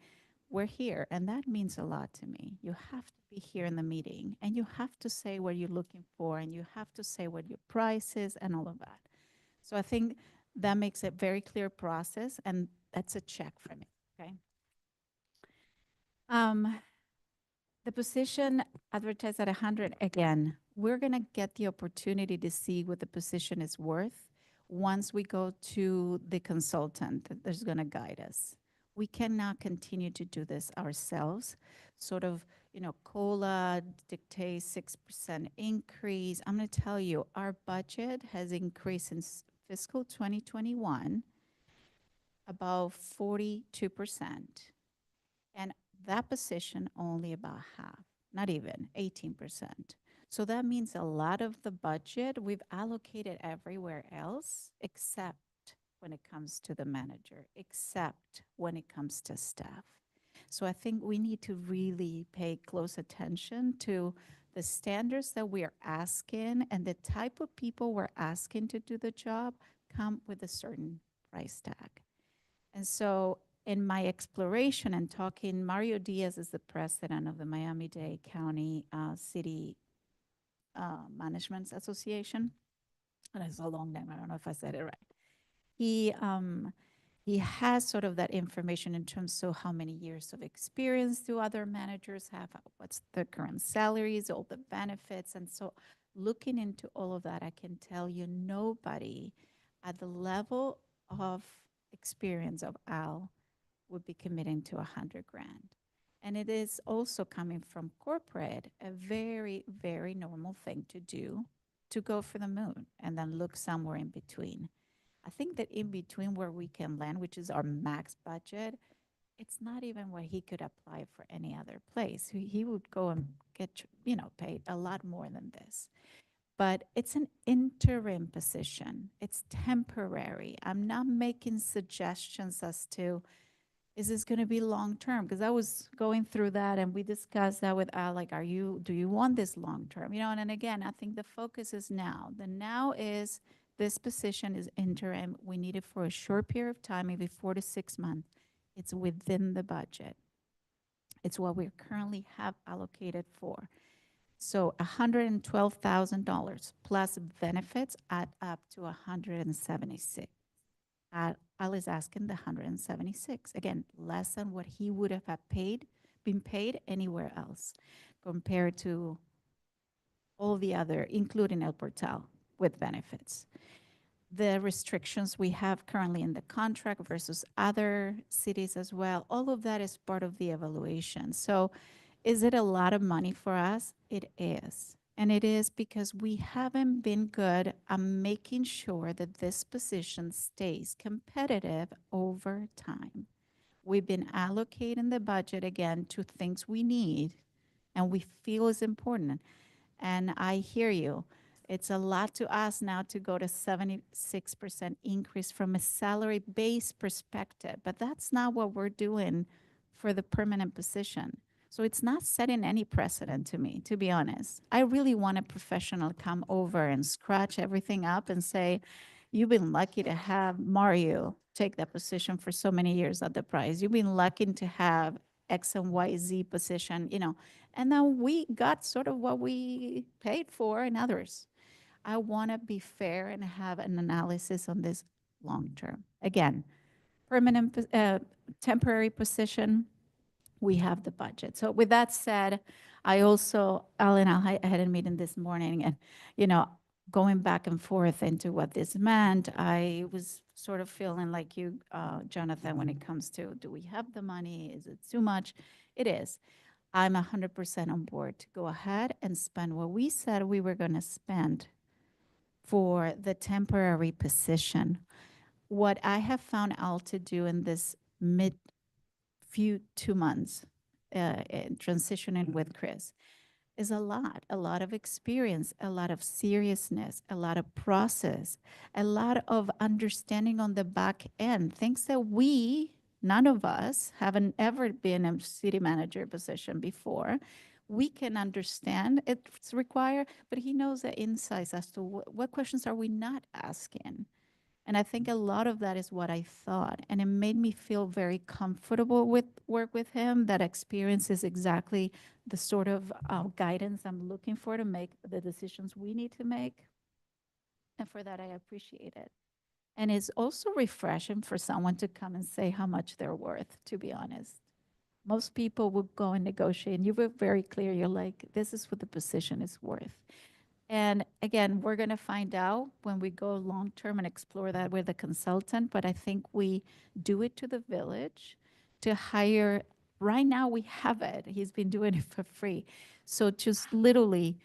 were here. And that means a lot to me. You have to be here in the meeting, and you have to say what you're looking for, and you have to say what your price is and all of that. So I think that makes a very clear process, and that's a check for me, okay? The position advertised at 100, again, we're gonna get the opportunity to see what the position is worth once we go to the consultant that's gonna guide us. We cannot continue to do this ourselves, sort of, COLA dictates 6% increase. I'm gonna tell you, our budget has increased since fiscal 2021 about 42%. And that position only about half, not even 18%. So that means a lot of the budget we've allocated everywhere else except when it comes to the manager, except when it comes to staff. So I think we need to really pay close attention to the standards that we are asking, and the type of people we're asking to do the job come with a certain price tag. And so in my exploration and talking, Mario Diaz is the president of the Miami-Dade County City Management Association. And it's a long name. I don't know if I said it right. He has sort of that information in terms of how many years of experience do other managers have, what's the current salaries, all the benefits. And so looking into all of that, I can tell you nobody at the level of experience of Al would be committing to 100 grand. And it is also coming from corporate, a very, very normal thing to do, to go for the moon and then look somewhere in between. I think that in between where we can land, which is our max budget, it's not even what he could apply for any other place. He would go and get, paid a lot more than this. But it's an interim position. It's temporary. I'm not making suggestions as to, is this going to be long-term? Because I was going through that and we discussed that with Al, like, do you want this long-term? And again, I think the focus is now. The now is this position is interim. We need it for a short period of time, maybe 4 to 6 months. It's within the budget. It's what we currently have allocated for. So $112,000 plus benefits add up to 176. Al is asking the 176. Again, less than what he would have been paid anywhere else compared to all the other, including El Portal, with benefits. The restrictions we have currently in the contract versus other cities as well, all of that is part of the evaluation. So is it a lot of money for us? It is. And it is because we haven't been good at making sure that this position stays competitive over time. We've been allocating the budget, again, to things we need and we feel is important. And I hear you. It's a lot to ask now to go to 76% increase from a salary-based perspective, but that's not what we're doing for the permanent position. So it's not setting any precedent to me, to be honest. I really want a professional come over and scratch everything up and say, you've been lucky to have Mario take that position for so many years at the price. You've been lucky to have X and Y, Z position, and then we got sort of what we paid for and others. I want to be fair and have an analysis on this long term. Again, permanent, temporary position, we have the budget. So with that said, I also, Al and I had a meeting this morning and, going back and forth into what this meant, I was sort of feeling like you, Jonathan, when it comes to, do we have the money? Is it too much? It is. I'm 100% on board to go ahead and spend what we said we were going to spend for the temporary position. What I have found Al to do in this few 2 months, transitioning with Chris, is a lot of experience, a lot of seriousness, a lot of process, a lot of understanding on the back end, things that none of us haven't ever been in a city manager position before. We can understand it's required, but he knows the insights as to what questions are we not asking. And I think a lot of that is what I thought. And it made me feel very comfortable with work with him. That experience is exactly the sort of guidance I'm looking for to make the decisions we need to make. And for that, I appreciate it. And it's also refreshing for someone to come and say how much they're worth, to be honest. Most people would go and negotiate, and you were very clear. You're like, this is what the position is worth. And again, we're going to find out when we go long-term and explore that with a consultant, but I think we do it to the village to hire. Right now, we have it. He's been doing it for free. So just literally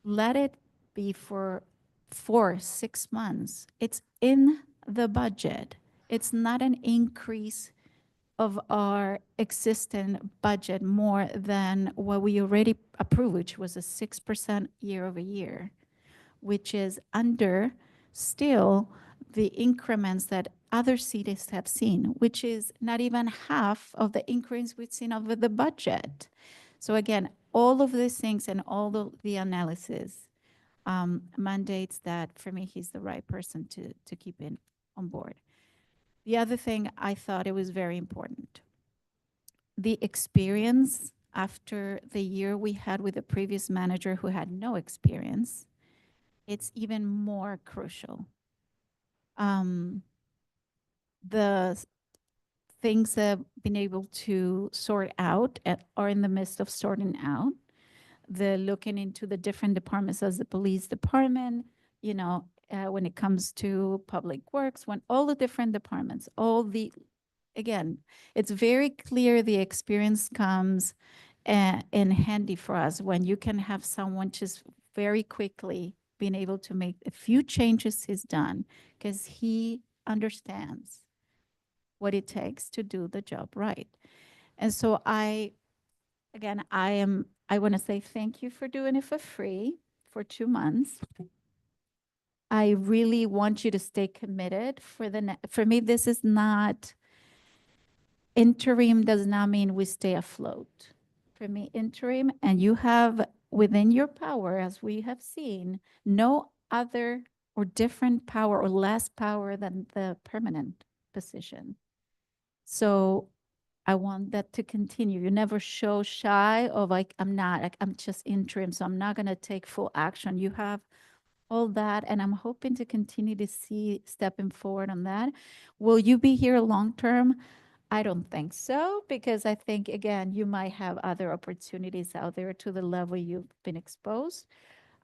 let it be for 6 months. It's in the budget. It's not an increase of our existing budget more than what we already approved, which was a 6% year over year, which is under still the increments that other cities have seen, which is not even half of the increase we've seen over the budget. So again, all of these things and all the analysis mandates that for me, he's the right person to keep on board. The other thing I thought it was very important, the experience after the year we had with the previous manager who had no experience, it's even more crucial. The things that I've been able to sort out are in the midst of sorting out. The looking into the different departments as the police department, when it comes to public works, when all the different departments, again, it's very clear the experience comes in handy for us when you can have someone just very quickly being able to make a few changes he's done because he understands what it takes to do the job right. And so I want to say thank you for doing it for free for 2 months. I really want you to stay committed for me, this is not, interim does not mean we stay afloat. For me, interim, and you have within your power, as we have seen, no other or different power or less power than the permanent position. So I want that to continue. You never show shy of I'm just interim, so I'm not going to take full action. You have all that, and I'm hoping to continue to see stepping forward on that. Will you be here long-term? I don't think so, because I think, again, you might have other opportunities out there to the level you've been exposed.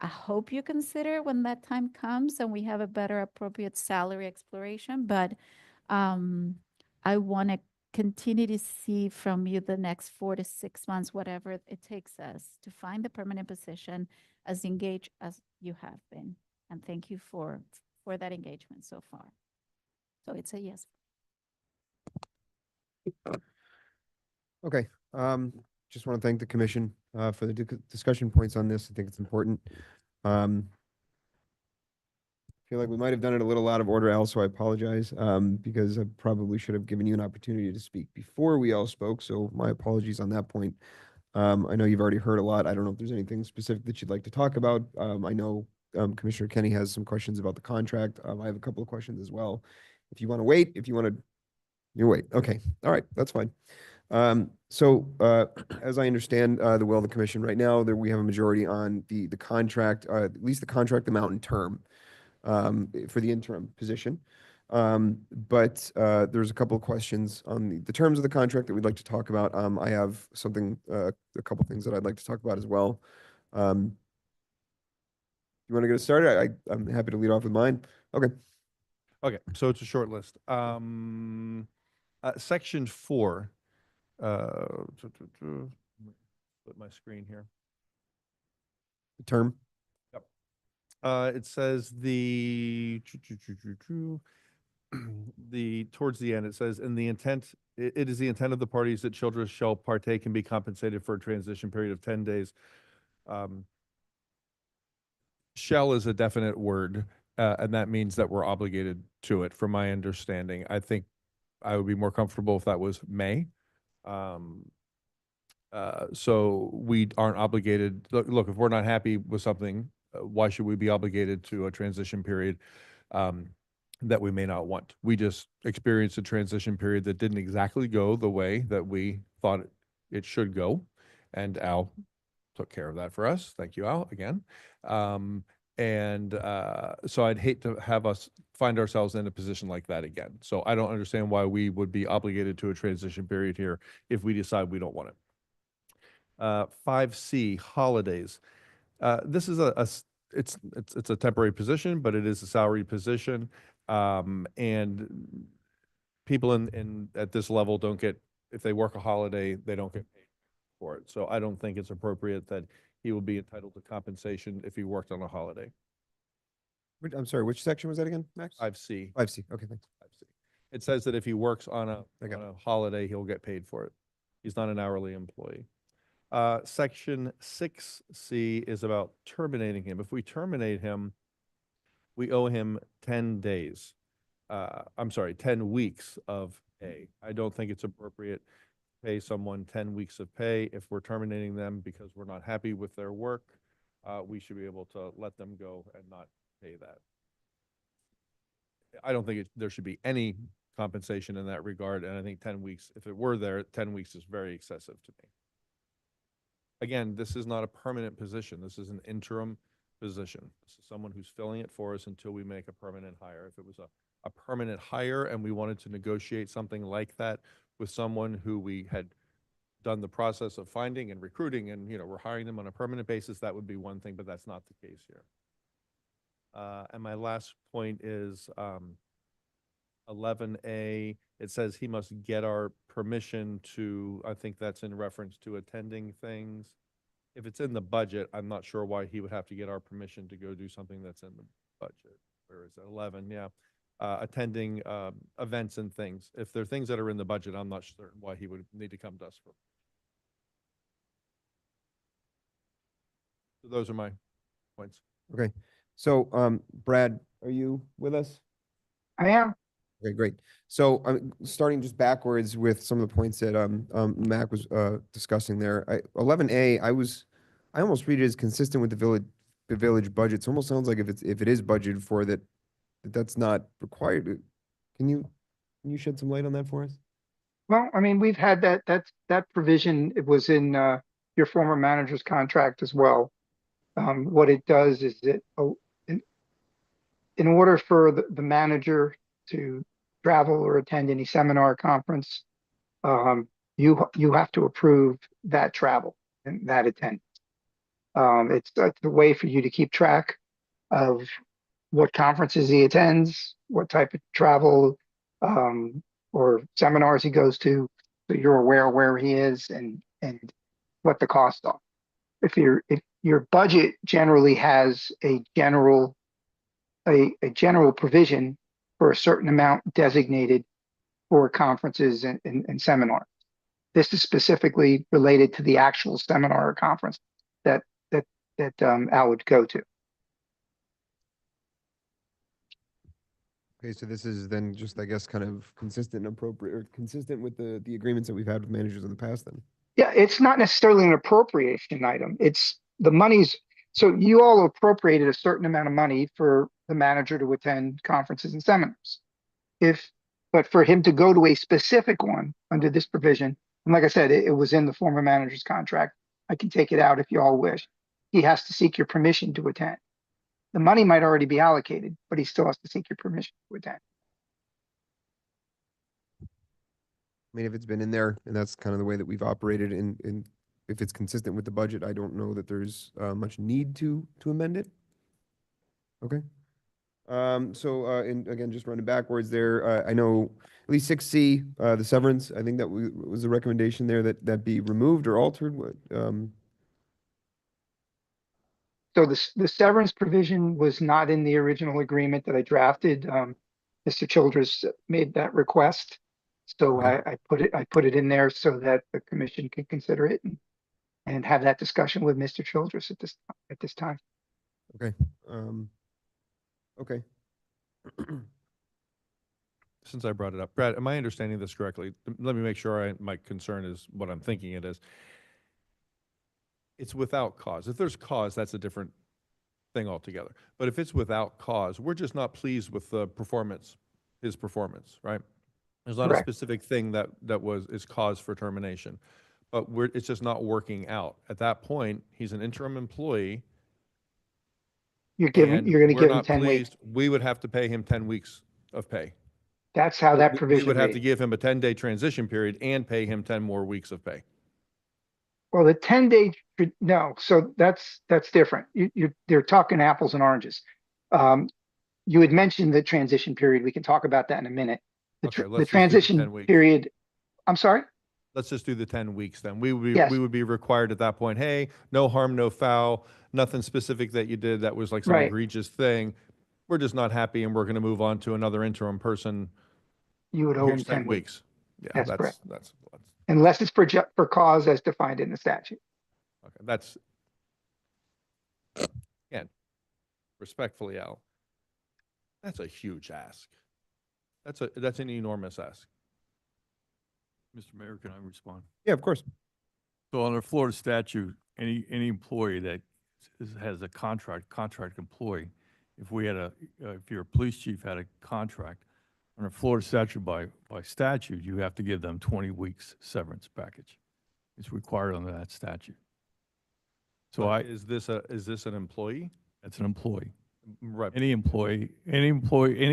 I hope you consider when that time comes and we have a better appropriate salary exploration, but I want to continue to see from you the next 4 to 6 months, whatever it takes us to find the permanent position, as engaged as you have been. And thank you for that engagement so far. So it's a yes. Okay, just want to thank the commission for the discussion points on this. I think it's important. Feel like we might have done it a little out of order, Al, so I apologize, because I probably should have given you an opportunity to speak before we all spoke, so my apologies on that point. I know you've already heard a lot. I don't know if there's anything specific that you'd like to talk about. I know Commissioner Kenny has some questions about the contract. I have a couple of questions as well. If you want to wait, you wait. Okay, all right, that's fine. As I understand the will of the commission right now, we have a majority on the contract, at least the contract amount and term for the interim position. But there's a couple of questions on the terms of the contract that we'd like to talk about. I have a couple things that I'd like to talk about as well. You want to get us started? I'm happy to lead off with mine. Okay. Okay, so it's a short list. Section 4. Put my screen here. The term. It says towards the end, it says, it is the intent of the parties that children shall partake and be compensated for a transition period of 10 days Shall is a definite word, and that means that we're obligated to it, from my understanding. I think I would be more comfortable if that was may. So we aren't obligated, look, if we're not happy with something, why should we be obligated to a transition period that we may not want? We just experienced a transition period that didn't exactly go the way that we thought it should go. And Al took care of that for us. Thank you, Al, again. So I'd hate to have us find ourselves in a position like that again. So I don't understand why we would be obligated to a transition period here if we decide we don't want it. 5C, holidays. This is it's a temporary position, but it is a salary position. And people at this level don't get, if they work a holiday, they don't get paid for it. So I don't think it's appropriate that he will be entitled to compensation if he worked on a holiday. I'm sorry, which section was that again, Max? 5C. 5C, okay, thanks. 5C. It says that if he works on a Okay. holiday, he'll get paid for it. He's not an hourly employee. Section 6C is about terminating him. If we terminate him, we owe him 10 days. 10 weeks of pay. I don't think it's appropriate to pay someone 10 weeks of pay. If we're terminating them because we're not happy with their work, we should be able to let them go and not pay that. I don't think there should be any compensation in that regard, and I think 10 weeks, if it were there, 10 weeks is very excessive to me. Again, this is not a permanent position. This is an interim position. This is someone who's filling it for us until we make a permanent hire. If it was a permanent hire and we wanted to negotiate something like that with someone who we had done the process of finding and recruiting and, we're hiring them on a permanent basis, that would be one thing, but that's not the case here. And my last point is 11A. It says he must get our permission to, I think that's in reference to attending things. If it's in the budget, I'm not sure why he would have to get our permission to go do something that's in the budget. Where is it? 11, yeah. Attending events and things. If there are things that are in the budget, I'm not certain why he would need to come to us for. So those are my points. Okay, so Brad, are you with us? I am. Okay, great. So starting just backwards with some of the points that Mac was discussing there. 11A, I almost read it as consistent with the village budget. It almost sounds like if it is budgeted for that's not required. Can you shed some light on that for us? Well, I mean, we've had that provision. It was in your former manager's contract as well. What it does is in order for the manager to travel or attend any seminar or conference, you have to approve that travel and that attendance. It's a way for you to keep track of what conferences he attends, what type of travel or seminars he goes to, so you're aware where he is and what the costs are. If your budget generally has a general provision for a certain amount designated for conferences and seminars. This is specifically related to the actual seminar or conference that Al would go to. Okay, so this is then just, I guess, kind of consistent and appropriate, or consistent with the agreements that we've had with managers in the past then? Yeah, it's not necessarily an appropriation item. It's the money's, so you all appropriated a certain amount of money for the manager to attend conferences and seminars. But for him to go to a specific one under this provision, and like I said, it was in the former manager's contract. I can take it out if you all wish. He has to seek your permission to attend. The money might already be allocated, but he still has to seek your permission to attend. I mean, if it's been in there and that's kind of the way that we've operated and if it's consistent with the budget, I don't know that there's much need to amend it. Okay. And again, just running backwards there, I know at least 6C, the severance, I think that was the recommendation there that be removed or altered. So the severance provision was not in the original agreement that I drafted. Mr. Childress made that request. So Okay. I put it in there so that the commission can consider it and have that discussion with Mr. Childress at this time. Okay. Okay. Since I brought it up, Brad, am I understanding this correctly? Let me make sure my concern is what I'm thinking it is. It's without cause. If there's cause, that's a different thing altogether. But if it's without cause, we're just not pleased with the performance, his performance, right? There's not a Correct. specific thing that is cause for termination, but it's just not working out. At that point, he's an interim employee. You're and going to we're give him not 10 weeks. pleased. We would have to pay him 10 weeks of pay. That's how that We provision would have to reads. give him a 10-day transition period and pay him 10 more weeks of pay. Well, the 10-day, no, so that's different. They're talking apples and oranges. You had mentioned the transition period. We can talk about that in a minute. Okay, The let's just do the 10 transition weeks. period, I'm sorry? Let's just do the 10 weeks then. We Yes. would be required at that point, hey, no harm, no foul, nothing specific that you did that was like some Right. egregious thing. We're just not happy and we're going to move on to another interim person. You would owe him Here's 10 weeks, weeks. Yeah, That's correct. that's unless it's for cause as defined in the statute. okay. That's, again, respectfully, Al, that's a huge ask. That's an enormous ask. Mr. Mayor, can I respond? Yeah, of course. So under Florida statute, any employee that has a contract employee, if you're a police chief had a contract, under Florida statute by statute, you have to give them 20 weeks severance package. It's required under that statute. So Is this an employee? that's an employee. Right. Any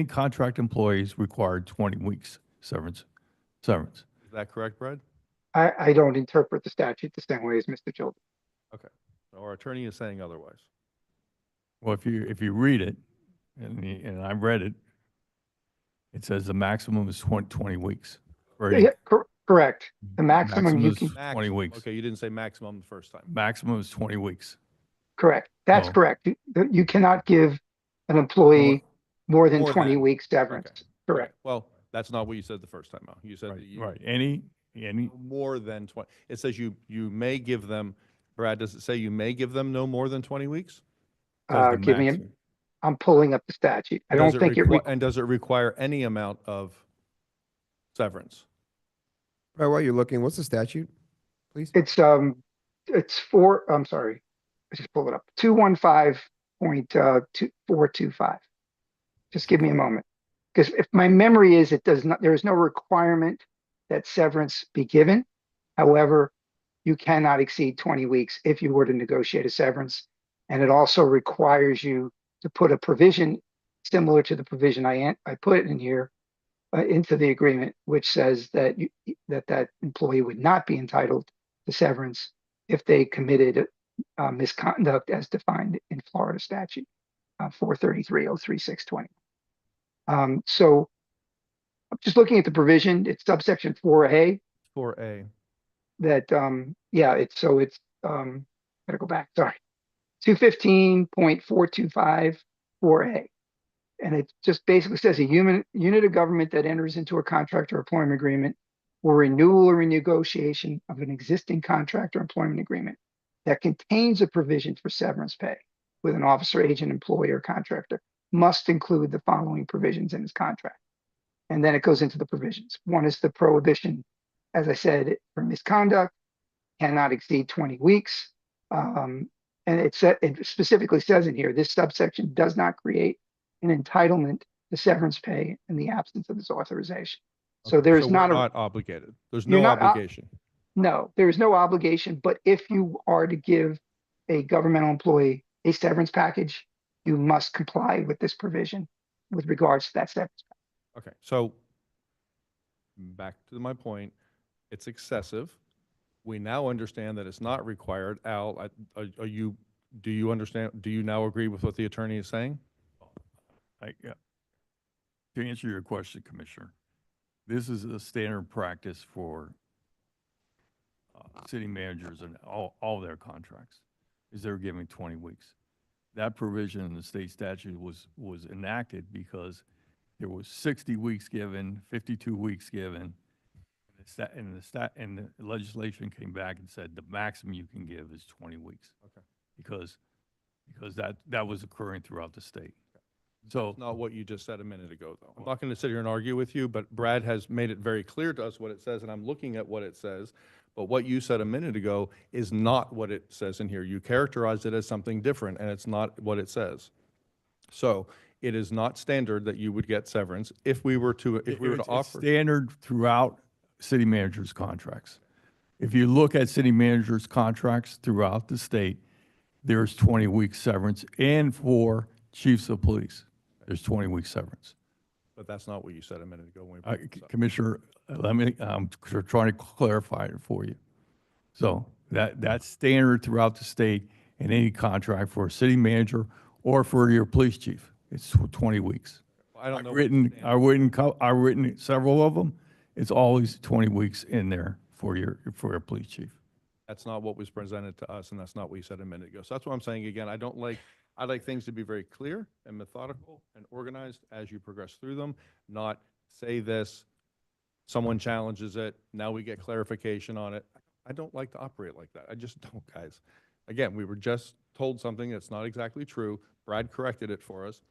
contract employee is required 20 weeks severance. Is that correct, Brad? I don't interpret the statute the same way as Mr. Childress. Our attorney is saying otherwise. Well, if you read it, and I read it, it says the maximum is 20 weeks. for any- Yeah, correct. The maximum you is can, 20 weeks. Okay, you didn't say maximum the first time. Maximum is 20 weeks. correct. That's Oh. correct. You cannot give an employee more than More 20 than. weeks severance. Okay. Correct. Well, that's not what you said the first time, Al. You said that you Right. Any, more than 20. It says you may give them, Brad, does it say you may give them no more than 20 weeks? says the Give me, maximum. I'm pulling up the statute. I don't think And does it require any amount of severance? While you're looking, what's the statute, please? it's I'm sorry. I just pulled it up. 215.425. Just give me a moment. Because if my memory is, there is no requirement that severance be given. However, you cannot exceed 20 weeks if you were to negotiate a severance. And it also requires you to put a provision similar to the provision I put in here into the agreement, which says that that employee would not be entitled to severance if they committed misconduct as defined in Florida statute 433-03620. So I'm just looking at the provision. It's subsection 4A. 4A. That gotta go back. Sorry, 215.425 4A. And it just basically says a unit of government that enters into a contract or employment agreement or renewal or renegotiation of an existing contract or employment agreement that contains a provision for severance pay with an officer, agent, employee, or contractor must include the following provisions in his contract. And then it goes into the provisions. One is the prohibition, as I said, for misconduct, cannot exceed 20 weeks. And it specifically says in here, this subsection does not create an entitlement to severance pay in the absence of this authorization. So there's we're not not obligated. There's You're no not obligation. no, there is no obligation, but if you are to give a governmental employee a severance package, you must comply with this provision with regards to that severance. Okay, so back to my point, it's excessive. We now understand that it's not required. Al, do you understand, do you now agree with what the attorney is saying? To answer your question, Commissioner, this is a standard practice for city managers and all their contracts, is they're giving 20 weeks. That provision in the state statute was enacted because there was 60 weeks given, 52 weeks given. The and the legislation came back and said the maximum you can give is 20 weeks. Okay. Because that was occurring throughout the state. So, Not what you just said a minute ago, though. I'm not going to sit here and argue with you, but Brad has made it very clear to us what it says, and I'm looking at what it says. But what you said a minute ago is not what it says in here. You characterized it as something different, and it's not what it says. So it is not standard that you would get severance if we were to it's offer. standard throughout city managers' contracts. If you look at city managers' contracts throughout the state, there's 20-week severance, and for chiefs of police, there's 20-week severance. But that's not what you said a minute ago when we brought this up. Commissioner, I'm trying to clarify it for you. So that's standard throughout the state in any contract for a city manager or for your police chief. It's 20 weeks. I don't know. I've written several of them. It's always 20 weeks in there for your police chief. That's not what was presented to us, and that's not what you said a minute ago. So that's what I'm saying again. I like things to be very clear and methodical and organized as you progress through them, not say this, someone challenges it, now we get clarification on it. I don't like to operate like that. I just don't, guys. Again, we were just told something that's not exactly true. Brad corrected it for us.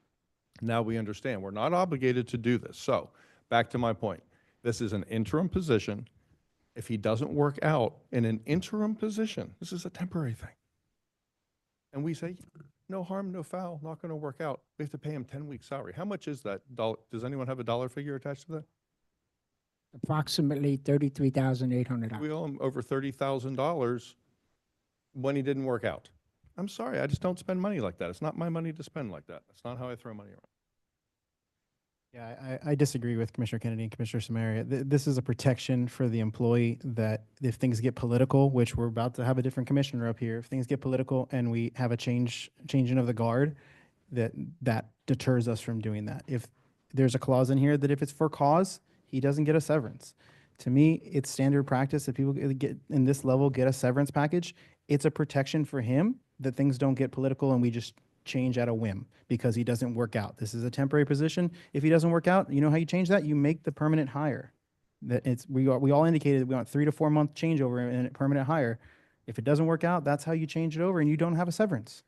Now we understand. We're not obligated to do this. So back to my point. This is an interim position. If he doesn't work out in an interim position, this is a temporary thing. And we say, no harm, no foul, not going to work out. We have to pay him 10 weeks salary. How much is that? Does anyone have a dollar figure attached to that? Approximately $33,800. We owe him over $30,000 when he didn't work out. I'm sorry, I just don't spend money like that. It's not my money to spend like that. That's not how I throw money around. Yeah, I disagree with Commissioner Kennedy and Commissioner Samaria. This is a protection for the employee that if things get political, which we're about to have a different commissioner up here, if things get political and we have a changing of the guard, that deters us from doing that. If there's a clause in here that if it's for cause, he doesn't get a severance. To me, it's standard practice that people get in this level get a severance package. It's a protection for him that things don't get political and we just change at a whim because he doesn't work out. This is a temporary position. If he doesn't work out, you know how you change that? You make the permanent hire. We all indicated we want 3 to 4 month changeover and a permanent hire. If it doesn't work out, that's how you change it over and you don't have a severance.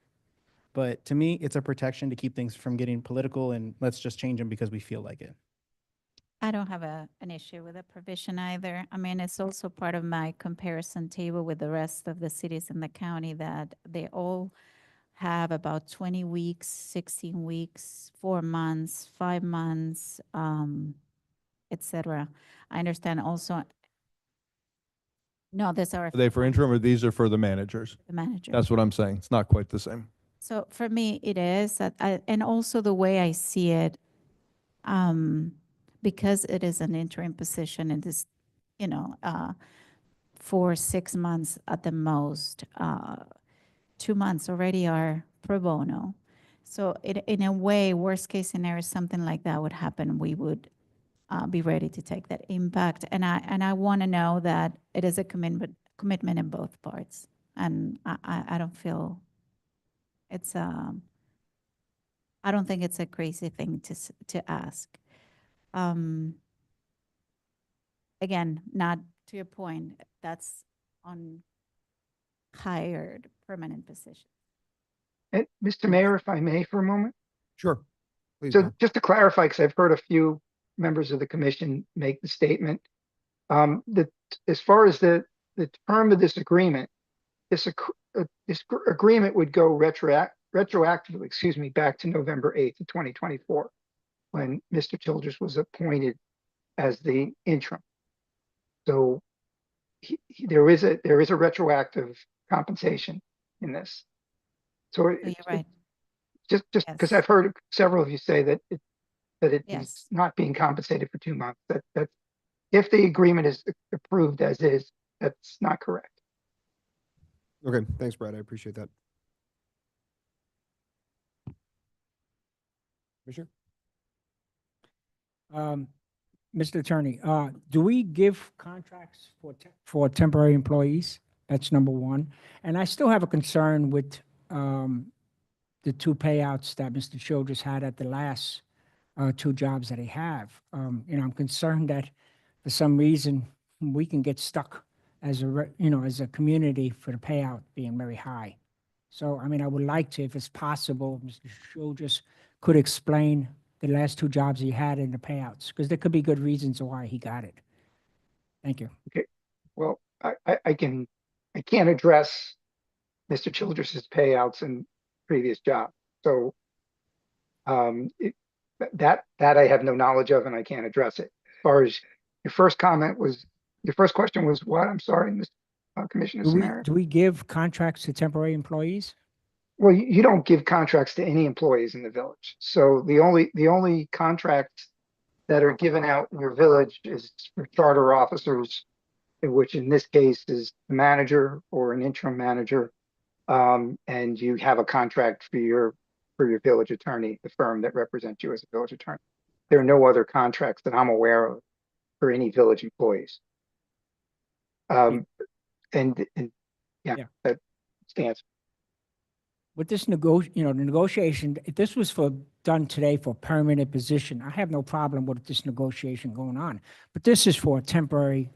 But to me, it's a protection to keep things from getting political and let's just change them because we feel like it. I don't have an issue with the provision either. I mean, it's also part of my comparison table with the rest of the cities in the county that they all have about 20 weeks, 16 weeks, 4 months, 5 months, et cetera. I understand also. No, these are Are they for interim or these are for the managers? the manager. That's what I'm saying. It's not quite the same. So for me, it is, and also the way I see it, because it is an interim position and this, for 6 months at the most, 2 months already are pro bono. So in a way, worst case scenario, something like that would happen, we would be ready to take that impact. And I want to know that it is a commitment in both parts. And I don't feel it's I don't think it's a crazy thing to ask. Again, not to your point, that's on hired permanent position. And Mr. Mayor, if I may for a moment. Sure. Please, So Bill. just to clarify, because I've heard a few members of the commission make the statement, that as far as the term of this agreement, this agreement would go retroactively, back to November 8th of 2024, when Mr. Childress was appointed as the interim. So there is a retroactive compensation in this. So You're right. just because Yes. I've heard several of you say that it's Yes. not being compensated for 2 months. That's if the agreement is approved as is, that's not correct. Okay, thanks, Brad. I appreciate that. Commissioner? Mr. Attorney, do we give contracts for temporary employees? That's number one. And I still have a concern with the 2 payouts that Mr. Childress had at the last 2 jobs that he have. I'm concerned that for some reason, we can get stuck as a, as a community for the payout being very high. So, I mean, I would like to, if it's possible, Mr. Childress could explain the last two jobs he had in the payouts, because there could be good reasons why he got it. Thank you. Well, I can't address Mr. Childress's payouts in previous jobs. So that I have no knowledge of and I can't address it. As far as your first question was what? I'm sorry, Mr. Commissioner Samara. Do we give contracts to temporary employees? Well, you don't give contracts to any employees in the village. So the only contracts that are given out in your village is for charter officers, which in this case is the manager or an interim manager. And you have a contract for your village attorney, the firm that represents you as a village attorney. There are no other contracts that I'm aware of for any village employees. And yeah, that stands. With this the negotiation, if this was done today for permanent position, I have no problem with this negotiation going on. But this is for a temporary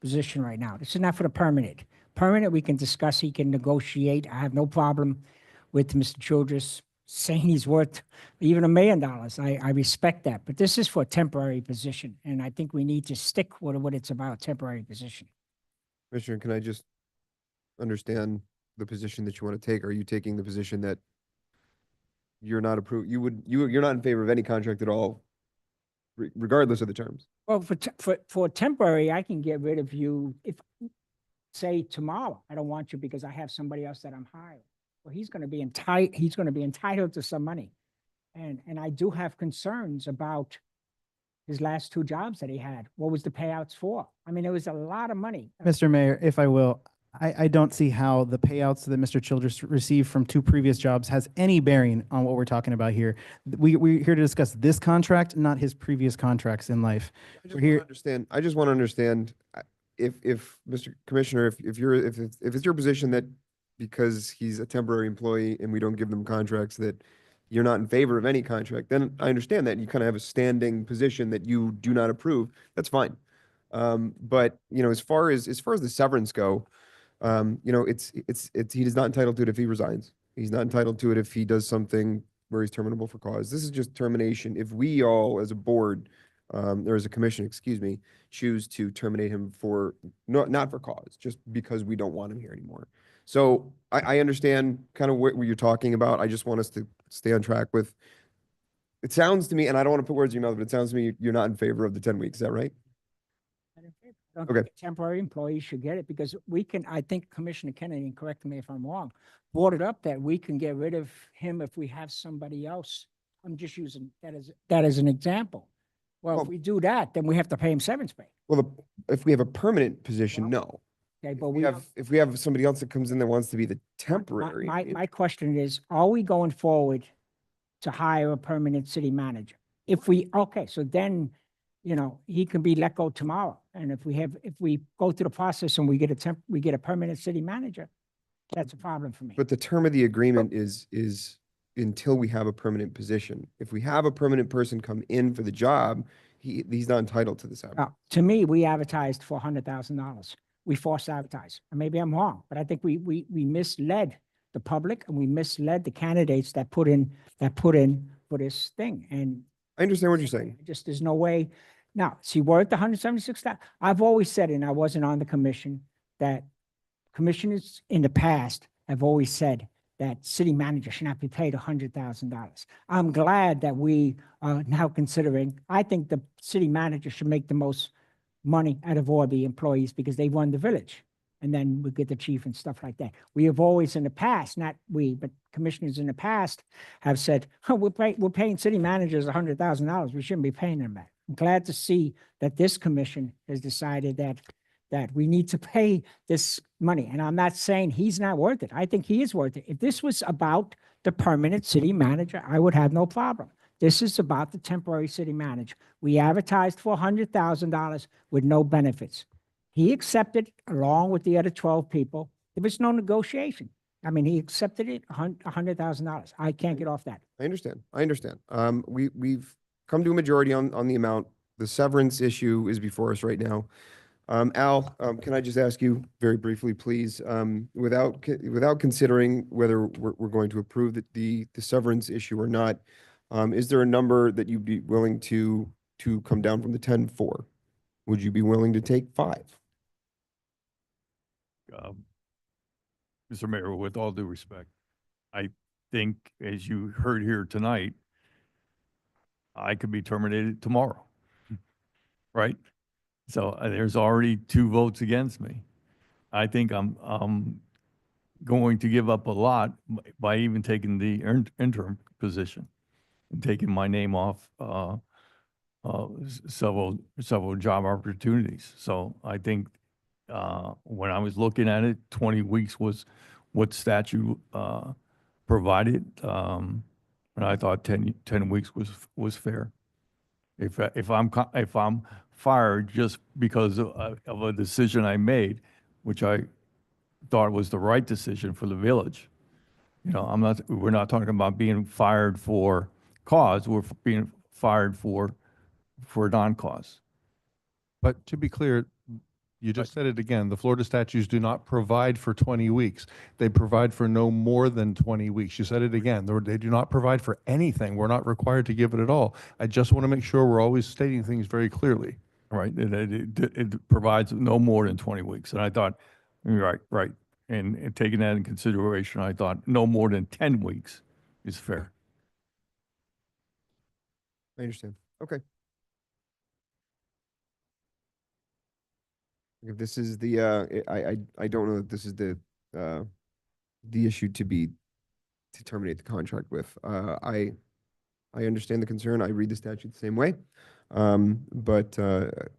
position right now. This is not for the permanent. Permanent, we can discuss, he can negotiate. I have no problem with Mr. Childress saying he's worth even $1 million. I respect that. But this is for a temporary position. And I think we need to stick with what it's about, temporary position. Commissioner, can I just understand the position that you want to take? Are you taking the position that you're not you're not in favor of any contract at all, regardless of the terms? Well, for temporary, I can get rid of you if, say tomorrow, I don't want you because I have somebody else that I'm hiring. Well, he's going to be entitled to some money. And I do have concerns about his last two jobs that he had. What was the payouts for? I mean, it was a lot of money. Mr. Mayor, if I will, I don't see how the payouts that Mr. Childress received from two previous jobs has any bearing on what we're talking about here. We're here to discuss this contract, not his previous contracts in life. I just want to understand if Mr. Commissioner, if it's your position that because he's a temporary employee and we don't give them contracts that you're not in favor of any contract, then I understand that you kind of have a standing position that you do not approve. That's fine. But as far as the severance go, he's not entitled to it if he resigns. He's not entitled to it if he does something where he's terminable for cause. This is just termination. If we all as a board, or as a commission, excuse me, choose to terminate him for, not for cause, just because we don't want him here anymore. So I understand kind of what you're talking about. I just want us to stay on track with, it sounds to me, and I don't want to put words in your mouth, but it sounds to me you're not in favor of the 10 weeks. Is that right? I don't Okay. think temporary employees should get it because I think Commissioner Kennedy, and correct me if I'm wrong, brought it up that we can get rid of him if we have somebody else. I'm just using that as an example. Well, if we do that, then we have to pay him severance pay. Well, if we have a permanent position, no. Okay, but If we have somebody else that comes in that wants to be the temporary. My question is, are we going forward to hire a permanent city manager? So then, he can be let go tomorrow. And if we go through the process and we get a permanent city manager, that's a problem for me. But the term of the agreement is until we have a permanent position. If we have a permanent person come in for the job, he's not entitled to this. To me, we advertised for $100,000. We forced advertise. And maybe I'm wrong, but I think we misled the public and we misled the candidates that put in for this thing. And I understand what you're saying. there's no way. Now, is he worth the $176,000? I've always said, and I wasn't on the commission, that commissioners in the past have always said that city manager should not be paid $100,000. I'm glad that we are now considering, I think the city manager should make the most money out of all the employees because they run the village. And then we get the chief and stuff like that. We have always in the past, not we, but commissioners in the past have said, we're paying city managers $100,000. We shouldn't be paying them that. I'm glad to see that this commission has decided that we need to pay this money. And I'm not saying he's not worth it. I think he is worth it. If this was about the permanent city manager, I would have no problem. This is about the temporary city manager. We advertised for $100,000 with no benefits. He accepted along with the other 12 people. There was no negotiation. I mean, he accepted it, $100,000. I can't get off that. I understand. We've come to a majority on the amount. The severance issue is before us right now. Al, can I just ask you very briefly, please, without considering whether we're going to approve the severance issue or not, is there a number that you'd be willing to come down from the 10 for? Would you be willing to take 5? Mr. Mayor, with all due respect, I think, as you heard here tonight, I could be terminated tomorrow, right? So there's already 2 votes against me. I think I'm going to give up a lot by even taking the interim position and taking my name off several job opportunities. So I think when I was looking at it, 20 weeks was what statute provided, and I thought 10 weeks was fair. If I'm fired just because of a decision I made, which I thought was the right decision for the village, we're not talking about being fired for cause, we're being fired for non-cause. But to be clear, you just said it again, the Florida statutes do not provide for 20 weeks. They provide for no more than 20 weeks. You said it again, they do not provide for anything. We're not required to give it at all. I just want to make sure we're always stating things very clearly. Right, it provides no more than 20 weeks, and I thought, right, and taking that in consideration, I thought no more than 10 weeks is fair. I understand. Okay. If this is the, I don't know that this is the issue to terminate the contract with. I understand the concern. I read the statute the same way. But to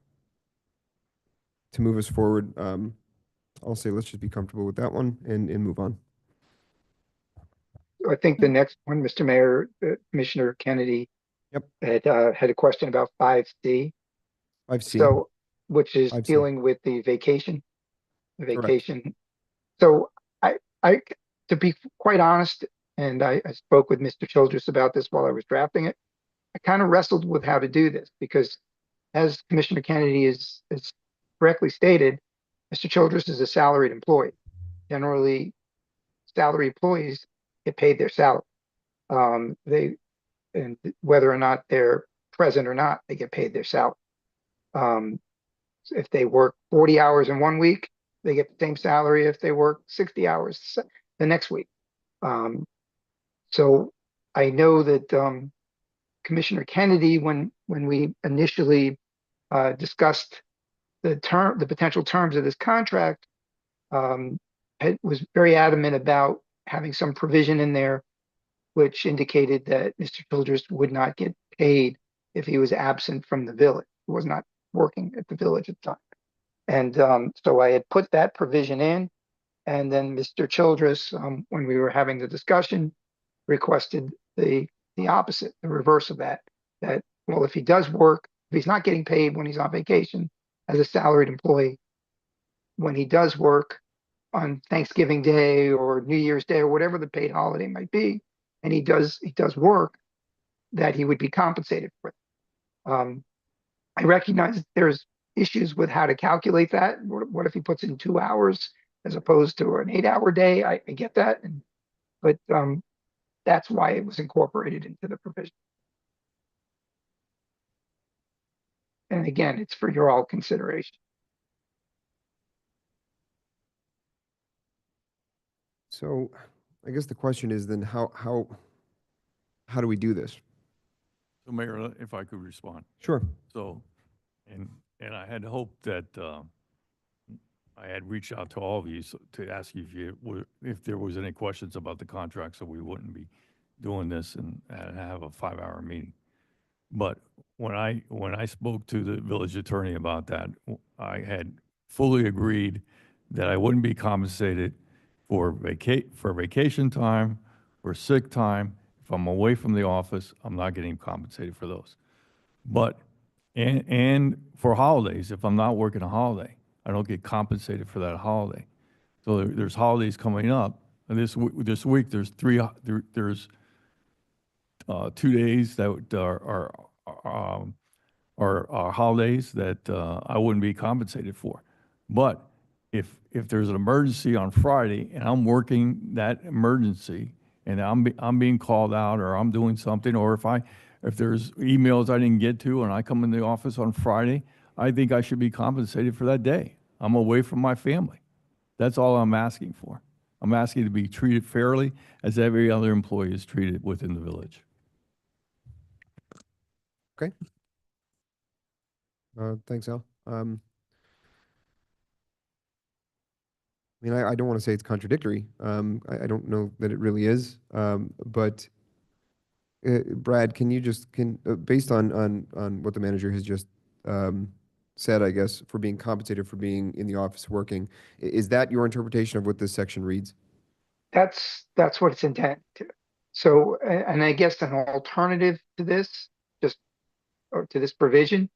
move us forward, I'll say let's just be comfortable with that one and move on. I think the next one, Mr. Mayor, Commissioner Kennedy had a question about 5C. 5C. So, which is 5C. dealing with the vacation. Correct. So I, to be quite honest, and I spoke with Mr. Childress about this while I was drafting it. I kind of wrestled with how to do this because, as Commissioner Kennedy is correctly stated, Mr. Childress is a salaried employee. Generally, salary employees get paid their salary. And whether or not they're present or not, they get paid their salary. If they work 40 hours in 1 week, they get the same salary if they work 60 hours the next week. So I know that Commissioner Kennedy, when we initially discussed the potential terms of this contract, was very adamant about having some provision in there which indicated that Mr. Childress would not get paid if he was absent from the village. He was not working at the village at the time. And so I had put that provision in, and then Mr. Childress, when we were having the discussion, requested the opposite, the reverse of that, well, if he does work, if he's not getting paid when he's on vacation as a salaried employee, when he does work on Thanksgiving Day or New Year's Day or whatever the paid holiday might be, and he does work, that he would be compensated for it. I recognize there's issues with how to calculate that. What if he puts in 2 hours as opposed to an 8-hour day? I get that, but that's why it was incorporated into the provision. And again, it's for your all consideration. So I guess the question is then how do we do this? So Mayor, if I could respond. Sure. So, and I had hoped that I had reached out to all of you to ask you if there was any questions about the contract, so we wouldn't be doing this and have a 5-hour meeting. But when I spoke to the village attorney about that, I had fully agreed that I wouldn't be compensated for vacation time, for sick time. If I'm away from the office, I'm not getting compensated for those. But, and for holidays, if I'm not working a holiday, I don't get compensated for that holiday. So there's holidays coming up. And this week, there's 2 days that are are holidays that I wouldn't be compensated for. But if there's an emergency on Friday and I'm working that emergency and I'm being called out or I'm doing something, or if there's emails I didn't get to and I come in the office on Friday, I think I should be compensated for that day. I'm away from my family. That's all I'm asking for. I'm asking to be treated fairly as every other employee is treated within the village. Okay. Thanks, Al. I mean, I don't want to say it's contradictory. I don't know that it really is. But Brad, can you just, based on what the manager has just said, I guess, for being compensated for being in the office working, is that your interpretation of what this section reads? That's what it's intended to. So, and I guess an alternative to this, or to this provision,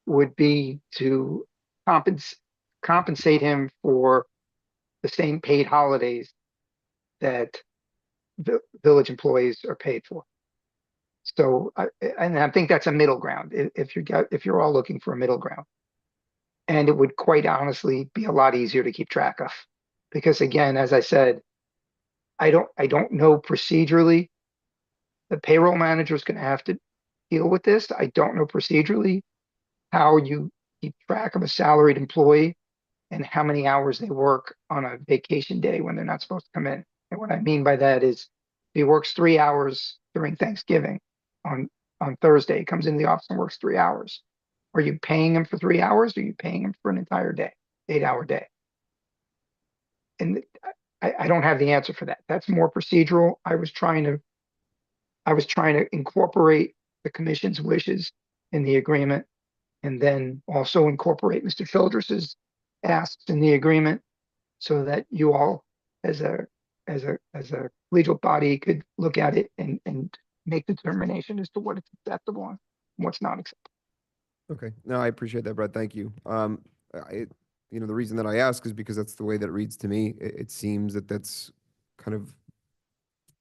would be to compensate him for the same paid holidays that the village employees are paid for. So, and I think that's a middle ground, if you're all looking for a middle ground. And it would quite honestly be a lot easier to keep track of. Because again, as I said, I don't know procedurally. The payroll manager is going to have to deal with this. I don't know procedurally how you keep track of a salaried employee and how many hours they work on a vacation day when they're not supposed to come in. And what I mean by that is if he works 3 hours during Thanksgiving on Thursday, he comes into the office and works 3 hours. Are you paying him for 3 hours? Or are you paying him for an entire day, 8-hour day? And I don't have the answer for that. That's more procedural. I was trying to incorporate the commission's wishes in the agreement, and then also incorporate Mr. Childress's asks in the agreement, so that you all, as a collegial body, could look at it and make the determination as to what is acceptable and what's not acceptable. Okay, no, I appreciate that, Brad. Thank you. The reason that I ask is because that's the way that it reads to me. It seems that that's kind of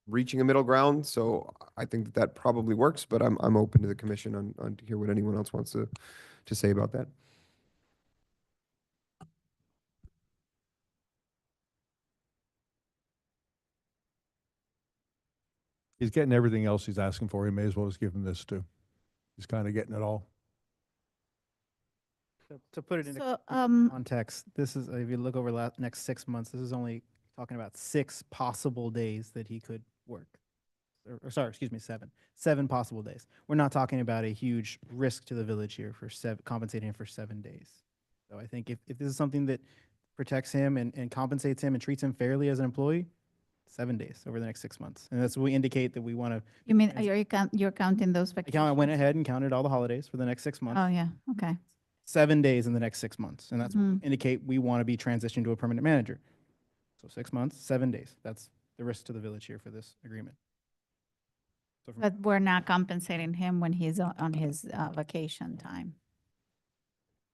reaching a middle ground. So I think that probably works, but I'm open to the commission on to hear what anyone else wants to say about that. He's getting everything else he's asking for. He may as well just give him this too. He's kind of getting it all. To put it in So, context, this is, if you look over next 6 months, this is only talking about 6 possible days that he could work. Or sorry, excuse me, 7. 7 possible days. We're not talking about a huge risk to the village here for compensating him for 7 days. So I think if this is something that protects him and compensates him and treats him fairly as an employee, 7 days over the next 6 months. And that's what we indicate that we want to. you mean, you're counting those I vacations? went ahead and counted all the holidays for the next 6 months. Oh, yeah, okay. 7 days in the next 6 months. And that's what we Mhm. indicate we want to be transitioned to a permanent manager. So 6 months, 7 days. That's the risk to the village here for this agreement. So from- But we're not compensating him when he's on his vacation time,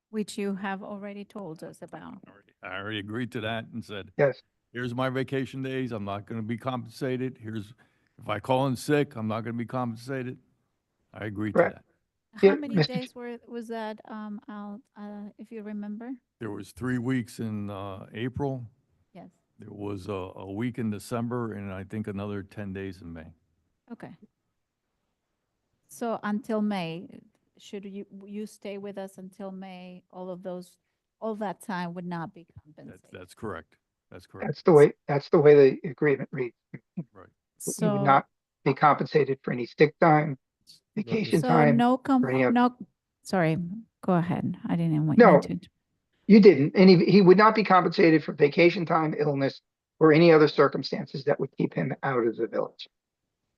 which you have already told us about. I already agreed to that and said, Yes. here's my vacation days. I'm not going to be compensated. If I call in sick, I'm not going to be compensated. I agreed to Correct. that. Yeah, How many Mr. days was that, Al, if you remember? There was 3 weeks in April. Yes, There was a week in December and I think another 10 days in May. okay. So until May, should you stay with us until May? All that time would not be compensated. That's correct. That's correct. That's the way the agreement reads. Right. You would So, not be compensated for any sick time, vacation so time. no, or any other- no, sorry, go ahead. I didn't want No. you to. You didn't, and he would not be compensated for vacation time, illness, or any other circumstances that would keep him out of the village.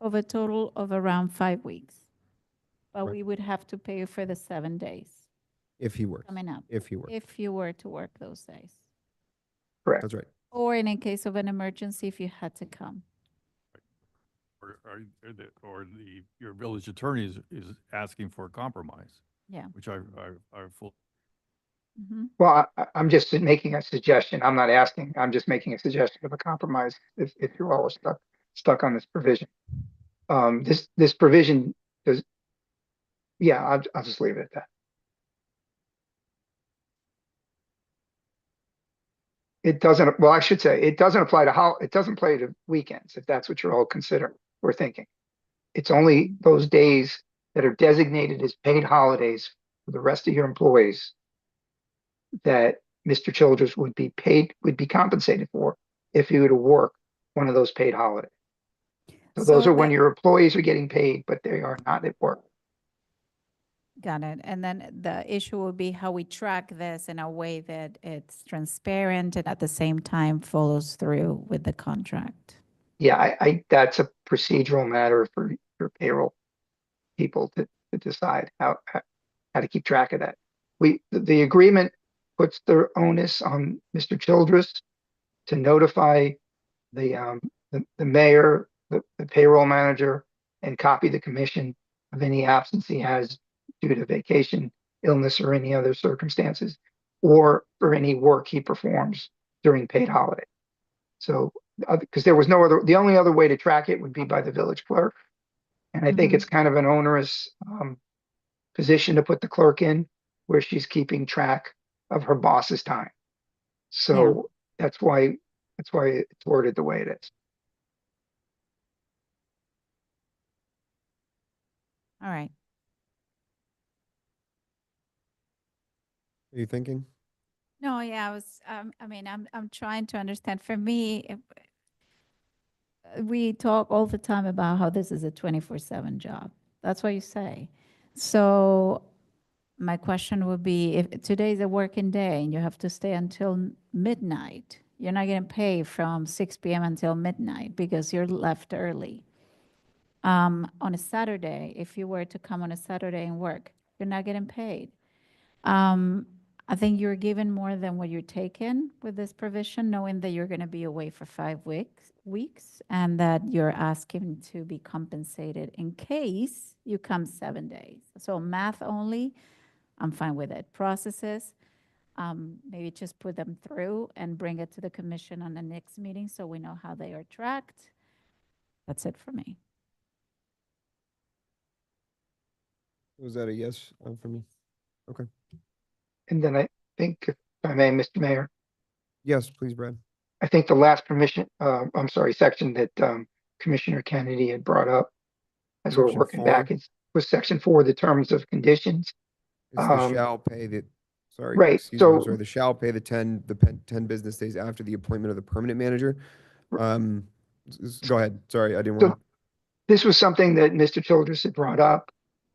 Of a total of around 5 weeks. But Right. we would have to pay you for the 7 days If he works, coming up, if he works. if you were to work those days. Correct. That's right. Or in a case of an emergency, if you had to come. Your village attorney is asking for a compromise, Yeah. which I fully. Mhm. Well, I'm just making a suggestion. I'm not asking. I'm just making a suggestion of a compromise if you all are stuck on this provision. This provision does. Yeah, I'll just leave it at that. It doesn't, well, I should say, it doesn't apply to it doesn't apply to weekends, if that's what you're all considering or thinking. It's only those days that are designated as paid holidays for the rest of your employees that Mr. Childress would be compensated for if he were to work one of those paid holidays. So those So are when the- your employees are getting paid, but they are not at work. Got it. And then the issue will be how we track this in a way that it's transparent and at the same time follows through with the contract. Yeah, that's a procedural matter for your payroll people to decide how to keep track of that. The agreement puts the onus on Mr. Childress to notify the mayor, the payroll manager, and copy the commission of any absence he has due to vacation, illness, or any other circumstances, or for any work he performs during paid holiday. So, because there was no other, the only other way to track it would be by the village clerk. And I think it's kind of an onerous position to put the clerk in, where she's keeping track of her boss's time. So that's why it's worded the way it is. All right. Are you thinking? No, yeah, I mean, I'm trying to understand. For me, we talk all the time about how this is a 24/7 job. That's what you say. So my question would be, if today's a working day and you have to stay until midnight, you're not getting paid from 6 p.m. until midnight because you're left early. On a Saturday, if you were to come on a Saturday and work, you're not getting paid. I think you're given more than what you're taking with this provision, knowing that you're going to be away for 5 weeks and that you're asking to be compensated in case you come 7 days. So math only, I'm fine with it. Processes, maybe just put them through and bring it to the commission on the next meeting so we know how they are tracked. That's it for me. Was that a yes for me? Okay. And then I think, if I may, Mr. Mayor, Yes, please, Brad. I think the last section that Commissioner Kennedy had brought up as we're Section working 4. back, was section 4, the terms of conditions. It's the shall pay the, sorry, Right, excuse me, I'm so- sorry, the shall pay the 10 business days after the appointment of the permanent manager. Go ahead. Sorry, I didn't So want to. this was something that Mr. Childress had brought up,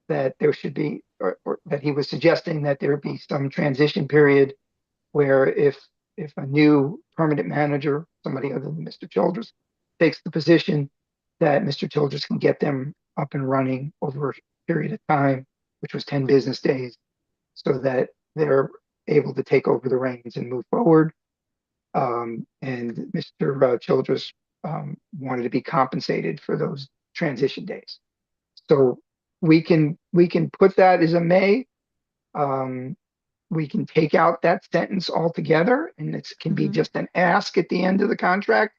that there should be, or that he was suggesting that there be some transition period where if a new permanent manager, somebody other than Mr. Childress, takes the position, that Mr. Childress can get them up and running over a period of time, which was 10 business days, so that they're able to take over the reins and move forward. And Mr. Childress wanted to be compensated for those transition days. So we can put that as a may. We can take out that sentence altogether, and it can be just an ask at the end of the contract.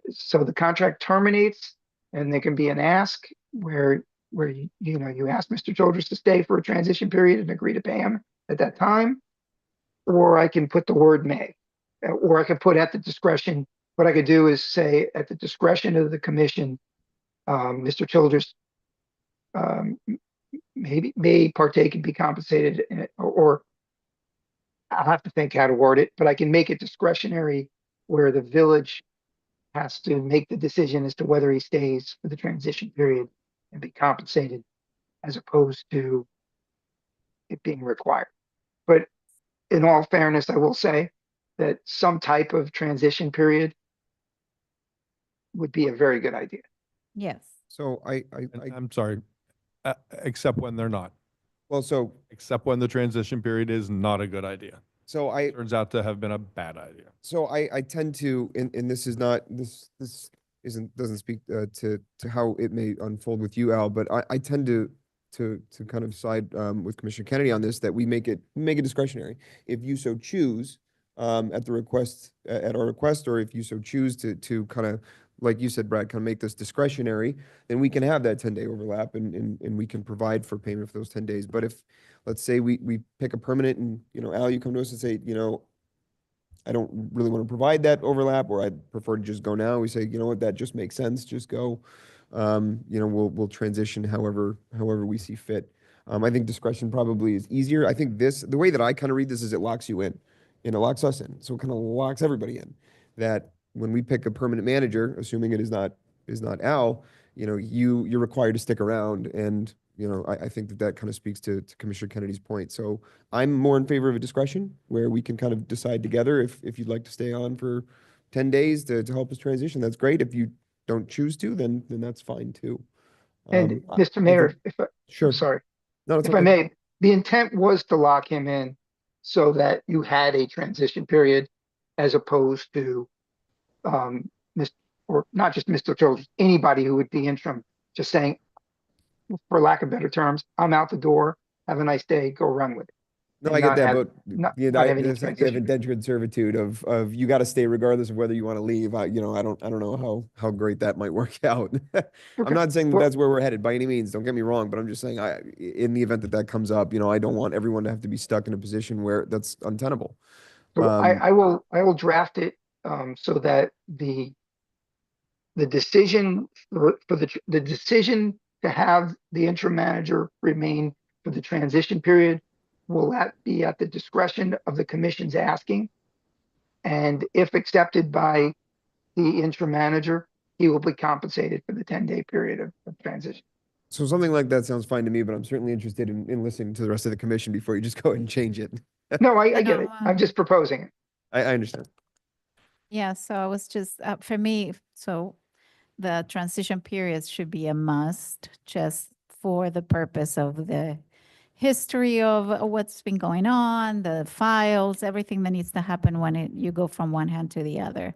So the contract terminates, and there can be an ask where you ask Mr. Childress to stay for a transition period and agree to pay him at that time. Or I can put the word may, or I could put at the discretion. What I could do is say at the discretion of the commission, Mr. Childress may partake and be compensated, or I'll have to think how to word it, but I can make it discretionary where the village has to make the decision as to whether he stays for the transition period and be compensated, as opposed to it being required. But in all fairness, I will say that some type of transition period would be a very good idea. Yes. So I'm sorry, except when they're not, well, so except when the transition period is not a good idea. I Turns out to have been a bad idea. So I tend to, and this is not, this doesn't speak to how it may unfold with you, Al, but I tend to kind of side with Commissioner Kennedy on this, that we make it discretionary. If you so choose, at our request, or if you so choose to kind of, like you said, Brad, kind of make this discretionary, then we can have that 10-day overlap and we can provide for payment for those 10 days. But if, let's say we pick a permanent and, Al, you come to us and say, I don't really want to provide that overlap, or I'd prefer to just go now. We say, you know what, that just makes sense, just go. You know, we'll transition however we see fit. I think discretion probably is easier. I think the way that I kind of read this is it locks you in and it locks us in. So it kind of locks everybody in, that when we pick a permanent manager, assuming it is not Al, you know, you're required to stick around. And, you know, I think that kind of speaks to Commissioner Kennedy's point. So I'm more in favor of a discretion where we can kind of decide together if you'd like to stay on for 10 days to help us transition. That's great. If you don't choose to, then that's fine too. And I Mr. Mayor, think- if I, Sure. I'm sorry, No, it's if I okay. may, the intent was to lock him in so that you had a transition period as opposed to, or not just Mr. Childers, anybody who would be interim, just saying, for lack of better terms, I'm out the door, have a nice day, go run with it. No, and I get not that, have- but not the have any idea of transition. indentured servitude of you got to stay regardless of whether you want to leave. I don't know how great that might work out. I'm Okay. not saying that Well- that's where we're headed by any means. Don't get me wrong, but I'm just saying in the event that comes up, you know, I don't want everyone to have to be stuck in a position where that's untenable. So Um, I will draft it so that the decision for the decision to have the interim manager remain for the transition period will be at the discretion of the commission's asking. And if accepted by the interim manager, he will be compensated for the 10-day period of transition. So something like that sounds fine to me, but I'm certainly interested in listening to the rest of the commission before you just go ahead and change it. No, I You get it. know, I'm just proposing it. I understand. Yeah, so I was just, for me, so the transition periods should be a must just for the purpose of the history of what's been going on, the files, everything that needs to happen when you go from one hand to the other.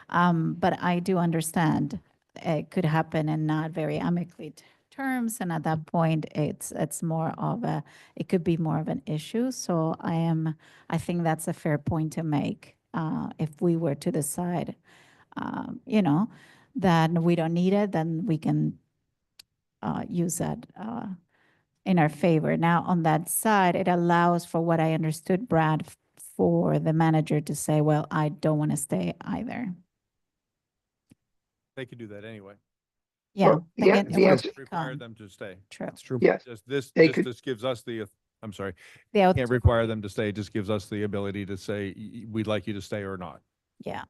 But I do understand it could happen in not very amicably terms, and at that point, it's more of it could be more of an issue. So I think that's a fair point to make. If we were to decide, you know, that we don't need it, then we can use that in our favor. Now, on that side, it allows for what I understood, Brad, for the manager to say, well, I don't want to stay either. They could do that anyway. Yeah. Well, they yeah, get the to answer- Require come. them to stay. True. It's true. Yes, Just this They could- just gives us I'm sorry, They can't out- require them to stay. It just gives us the ability to say, we'd like you to stay or not. Yeah.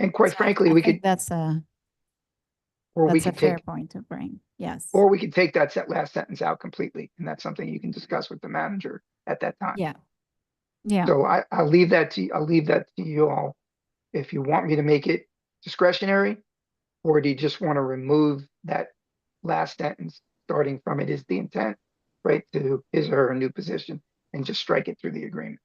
and quite So frankly, I we think could, that's a take, fair point to bring. Yes. or we could take that last sentence out completely, and that's something you can discuss with the manager at that time. Yeah. Yeah. So I'll leave that to you all. If you want me to make it discretionary, or do you just want to remove that last sentence, starting from it is the intent, right, to his or her new position, and just strike it through the agreement?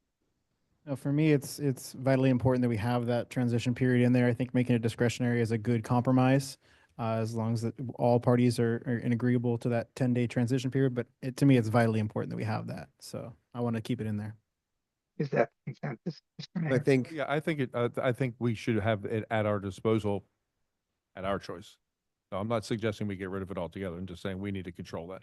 No, for me, it's vitally important that we have that transition period in there. I think making it discretionary is a good compromise, as long as that all parties are agreeable to that 10-day transition period. But to me, it's vitally important that we have that. So I want to keep it in there. Is that consensus, Mr. I Mayor? think Yeah, I think we should have it at our disposal, at our choice. So I'm not suggesting we get rid of it altogether. I'm just saying we need to control that.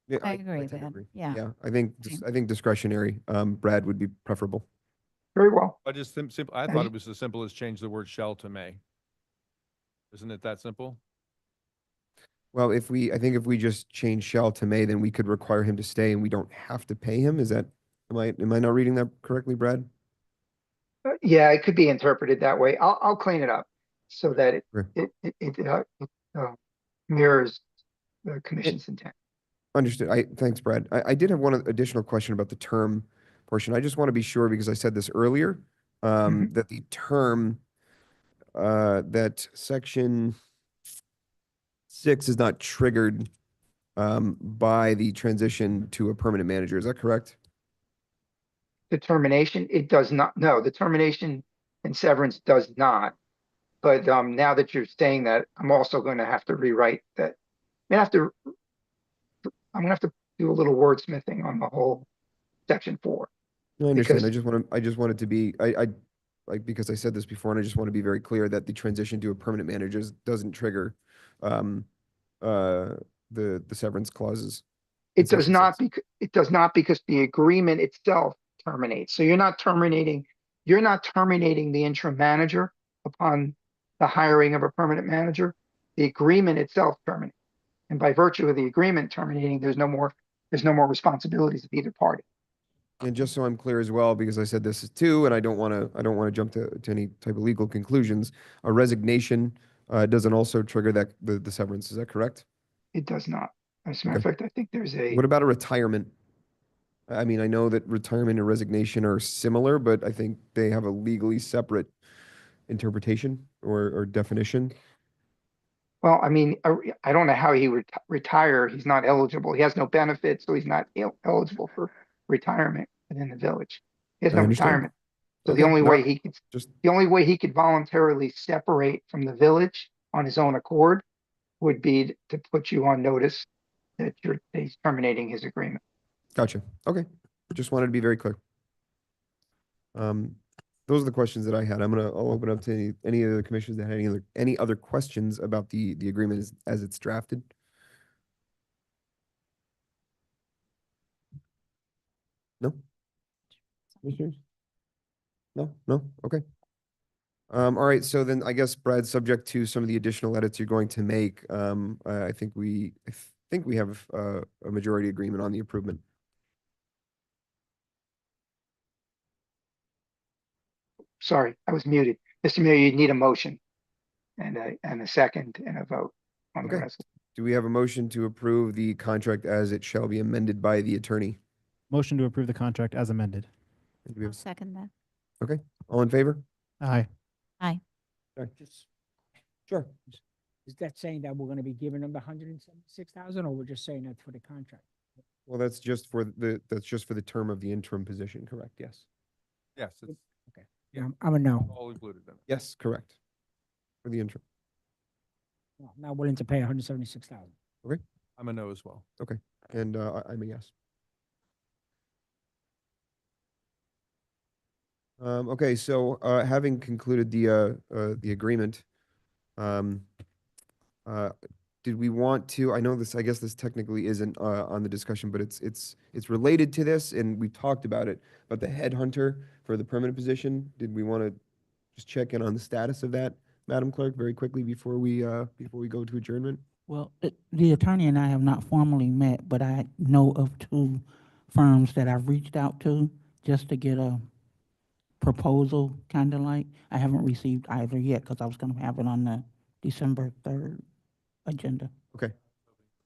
yeah, I agree, tend to Ben. agree. Yeah. Yeah, I think discretionary, Brad, would be preferable. Very well. I just I thought it was as simple as change the word shall to may. Isn't it that simple? Well, I think if we just change shall to may, then we could require him to stay and we don't have to pay him. Am I not reading that correctly, Brad? Yeah, it could be interpreted that way. I'll clean it up so that Sure. it mirrors the commission's intent. Understood. Thanks, Brad. I did have one additional question about the term portion. I just want to be sure, because I said this earlier, that the term, that section 6 is not triggered by the transition to a permanent manager. Is that correct? The termination, it does not, no, the termination and severance does not. But now that you're saying that, I'm also going to have to rewrite that. I'm gonna have to do a little wordsmithing on the whole section 4. No, I understand. Because- I just wanted to be, like, because I said this before, and I just want to be very clear that the transition to a permanent manager doesn't trigger the severance clauses. It does section not 6. it does not, because the agreement itself terminates. So you're not terminating you're not terminating the interim manager upon the hiring of a permanent manager. The agreement itself terminates. And by virtue of the agreement terminating, there's no more responsibilities of either party. And just so I'm clear as well, because I said this too, and I don't want to jump to any type of legal conclusions. A resignation doesn't also trigger that the severance. Is that correct? It does not. As a matter of Okay. fact, I think there's a, What about a retirement? I mean, I know that retirement and resignation are similar, but I think they have a legally separate interpretation or definition. well, I mean, I don't know how he would retire. He's not eligible. He has no benefits, so he's not eligible for retirement within the village. He has I no understand. retirement. So Okay, no, just the only way he could voluntarily separate from the village on his own accord would be to put you on notice that he's terminating his agreement. gotcha. Okay, just wanted to be very clear. Those are the questions that I had. I'll open up to any of the commissioners that had any other questions about the agreement as it's drafted. No? Commissioners? No? Okay. All right, so then I guess Brad, subject to some of the additional edits you're going to make, I think we have a majority agreement on the improvement. Sorry, I was muted. Mr. Mayor, you need a motion and a second and a vote on the Okay. resolution. Do we have a motion to approve the contract as it shall be amended by the attorney? Motion to approve the contract as amended. Do we I'll have, second that. all in favor? Aye. Okay. Just, Sure. is that saying that we're gonna be giving them the 176,000, or we're just saying that for the contract? Well, that's just for the term of the interim position, correct? Yes. Yes, it's Yeah, I'm a no. all included in it. Yes, correct. For the interim. No, I'm not willing to pay 176,000. I'm a no as well. And I'm a yes. Okay, so having concluded the agreement, did we want to, I know this, I guess this technically isn't on the discussion, but it's related to this, and we talked about it, but the headhunter for the permanent position, did we want to just check in on the status of that, Madam Clerk, very quickly before we go to adjournment? Well, the attorney and I have not formally met, but I know of two firms that I've reached out to just to get a proposal, kind of like. I haven't received either yet because I was going to have it on the December 3rd agenda.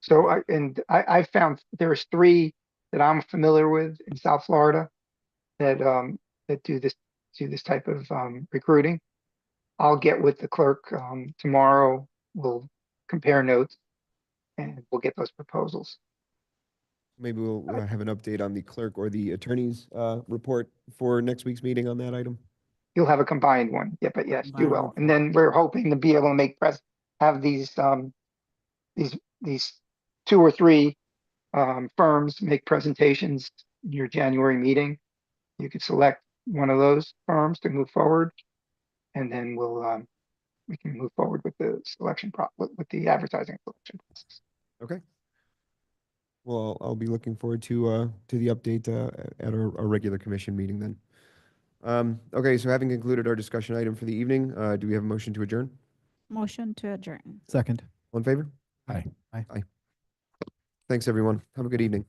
So I found there's three that I'm familiar with in South Florida that do this type of recruiting. I'll get with the clerk tomorrow. We'll compare notes and we'll get those proposals. Maybe we'll have an update on the clerk or the attorney's report for next week's meeting on that item. You'll have a combined one. Yeah, but yes, you Combined will. report. And then we're hoping to be able to have these two or three firms make presentations in your January meeting. You could select one of those firms to move forward, and then we can move forward with the with the advertising selection process. Okay. Well, I'll be looking forward to the update at our regular commission meeting then. Okay, so having concluded our discussion item for the evening, do we have a motion to adjourn? Motion to adjourn. Second. All in favor? Aye. Thanks, everyone. Have a good evening.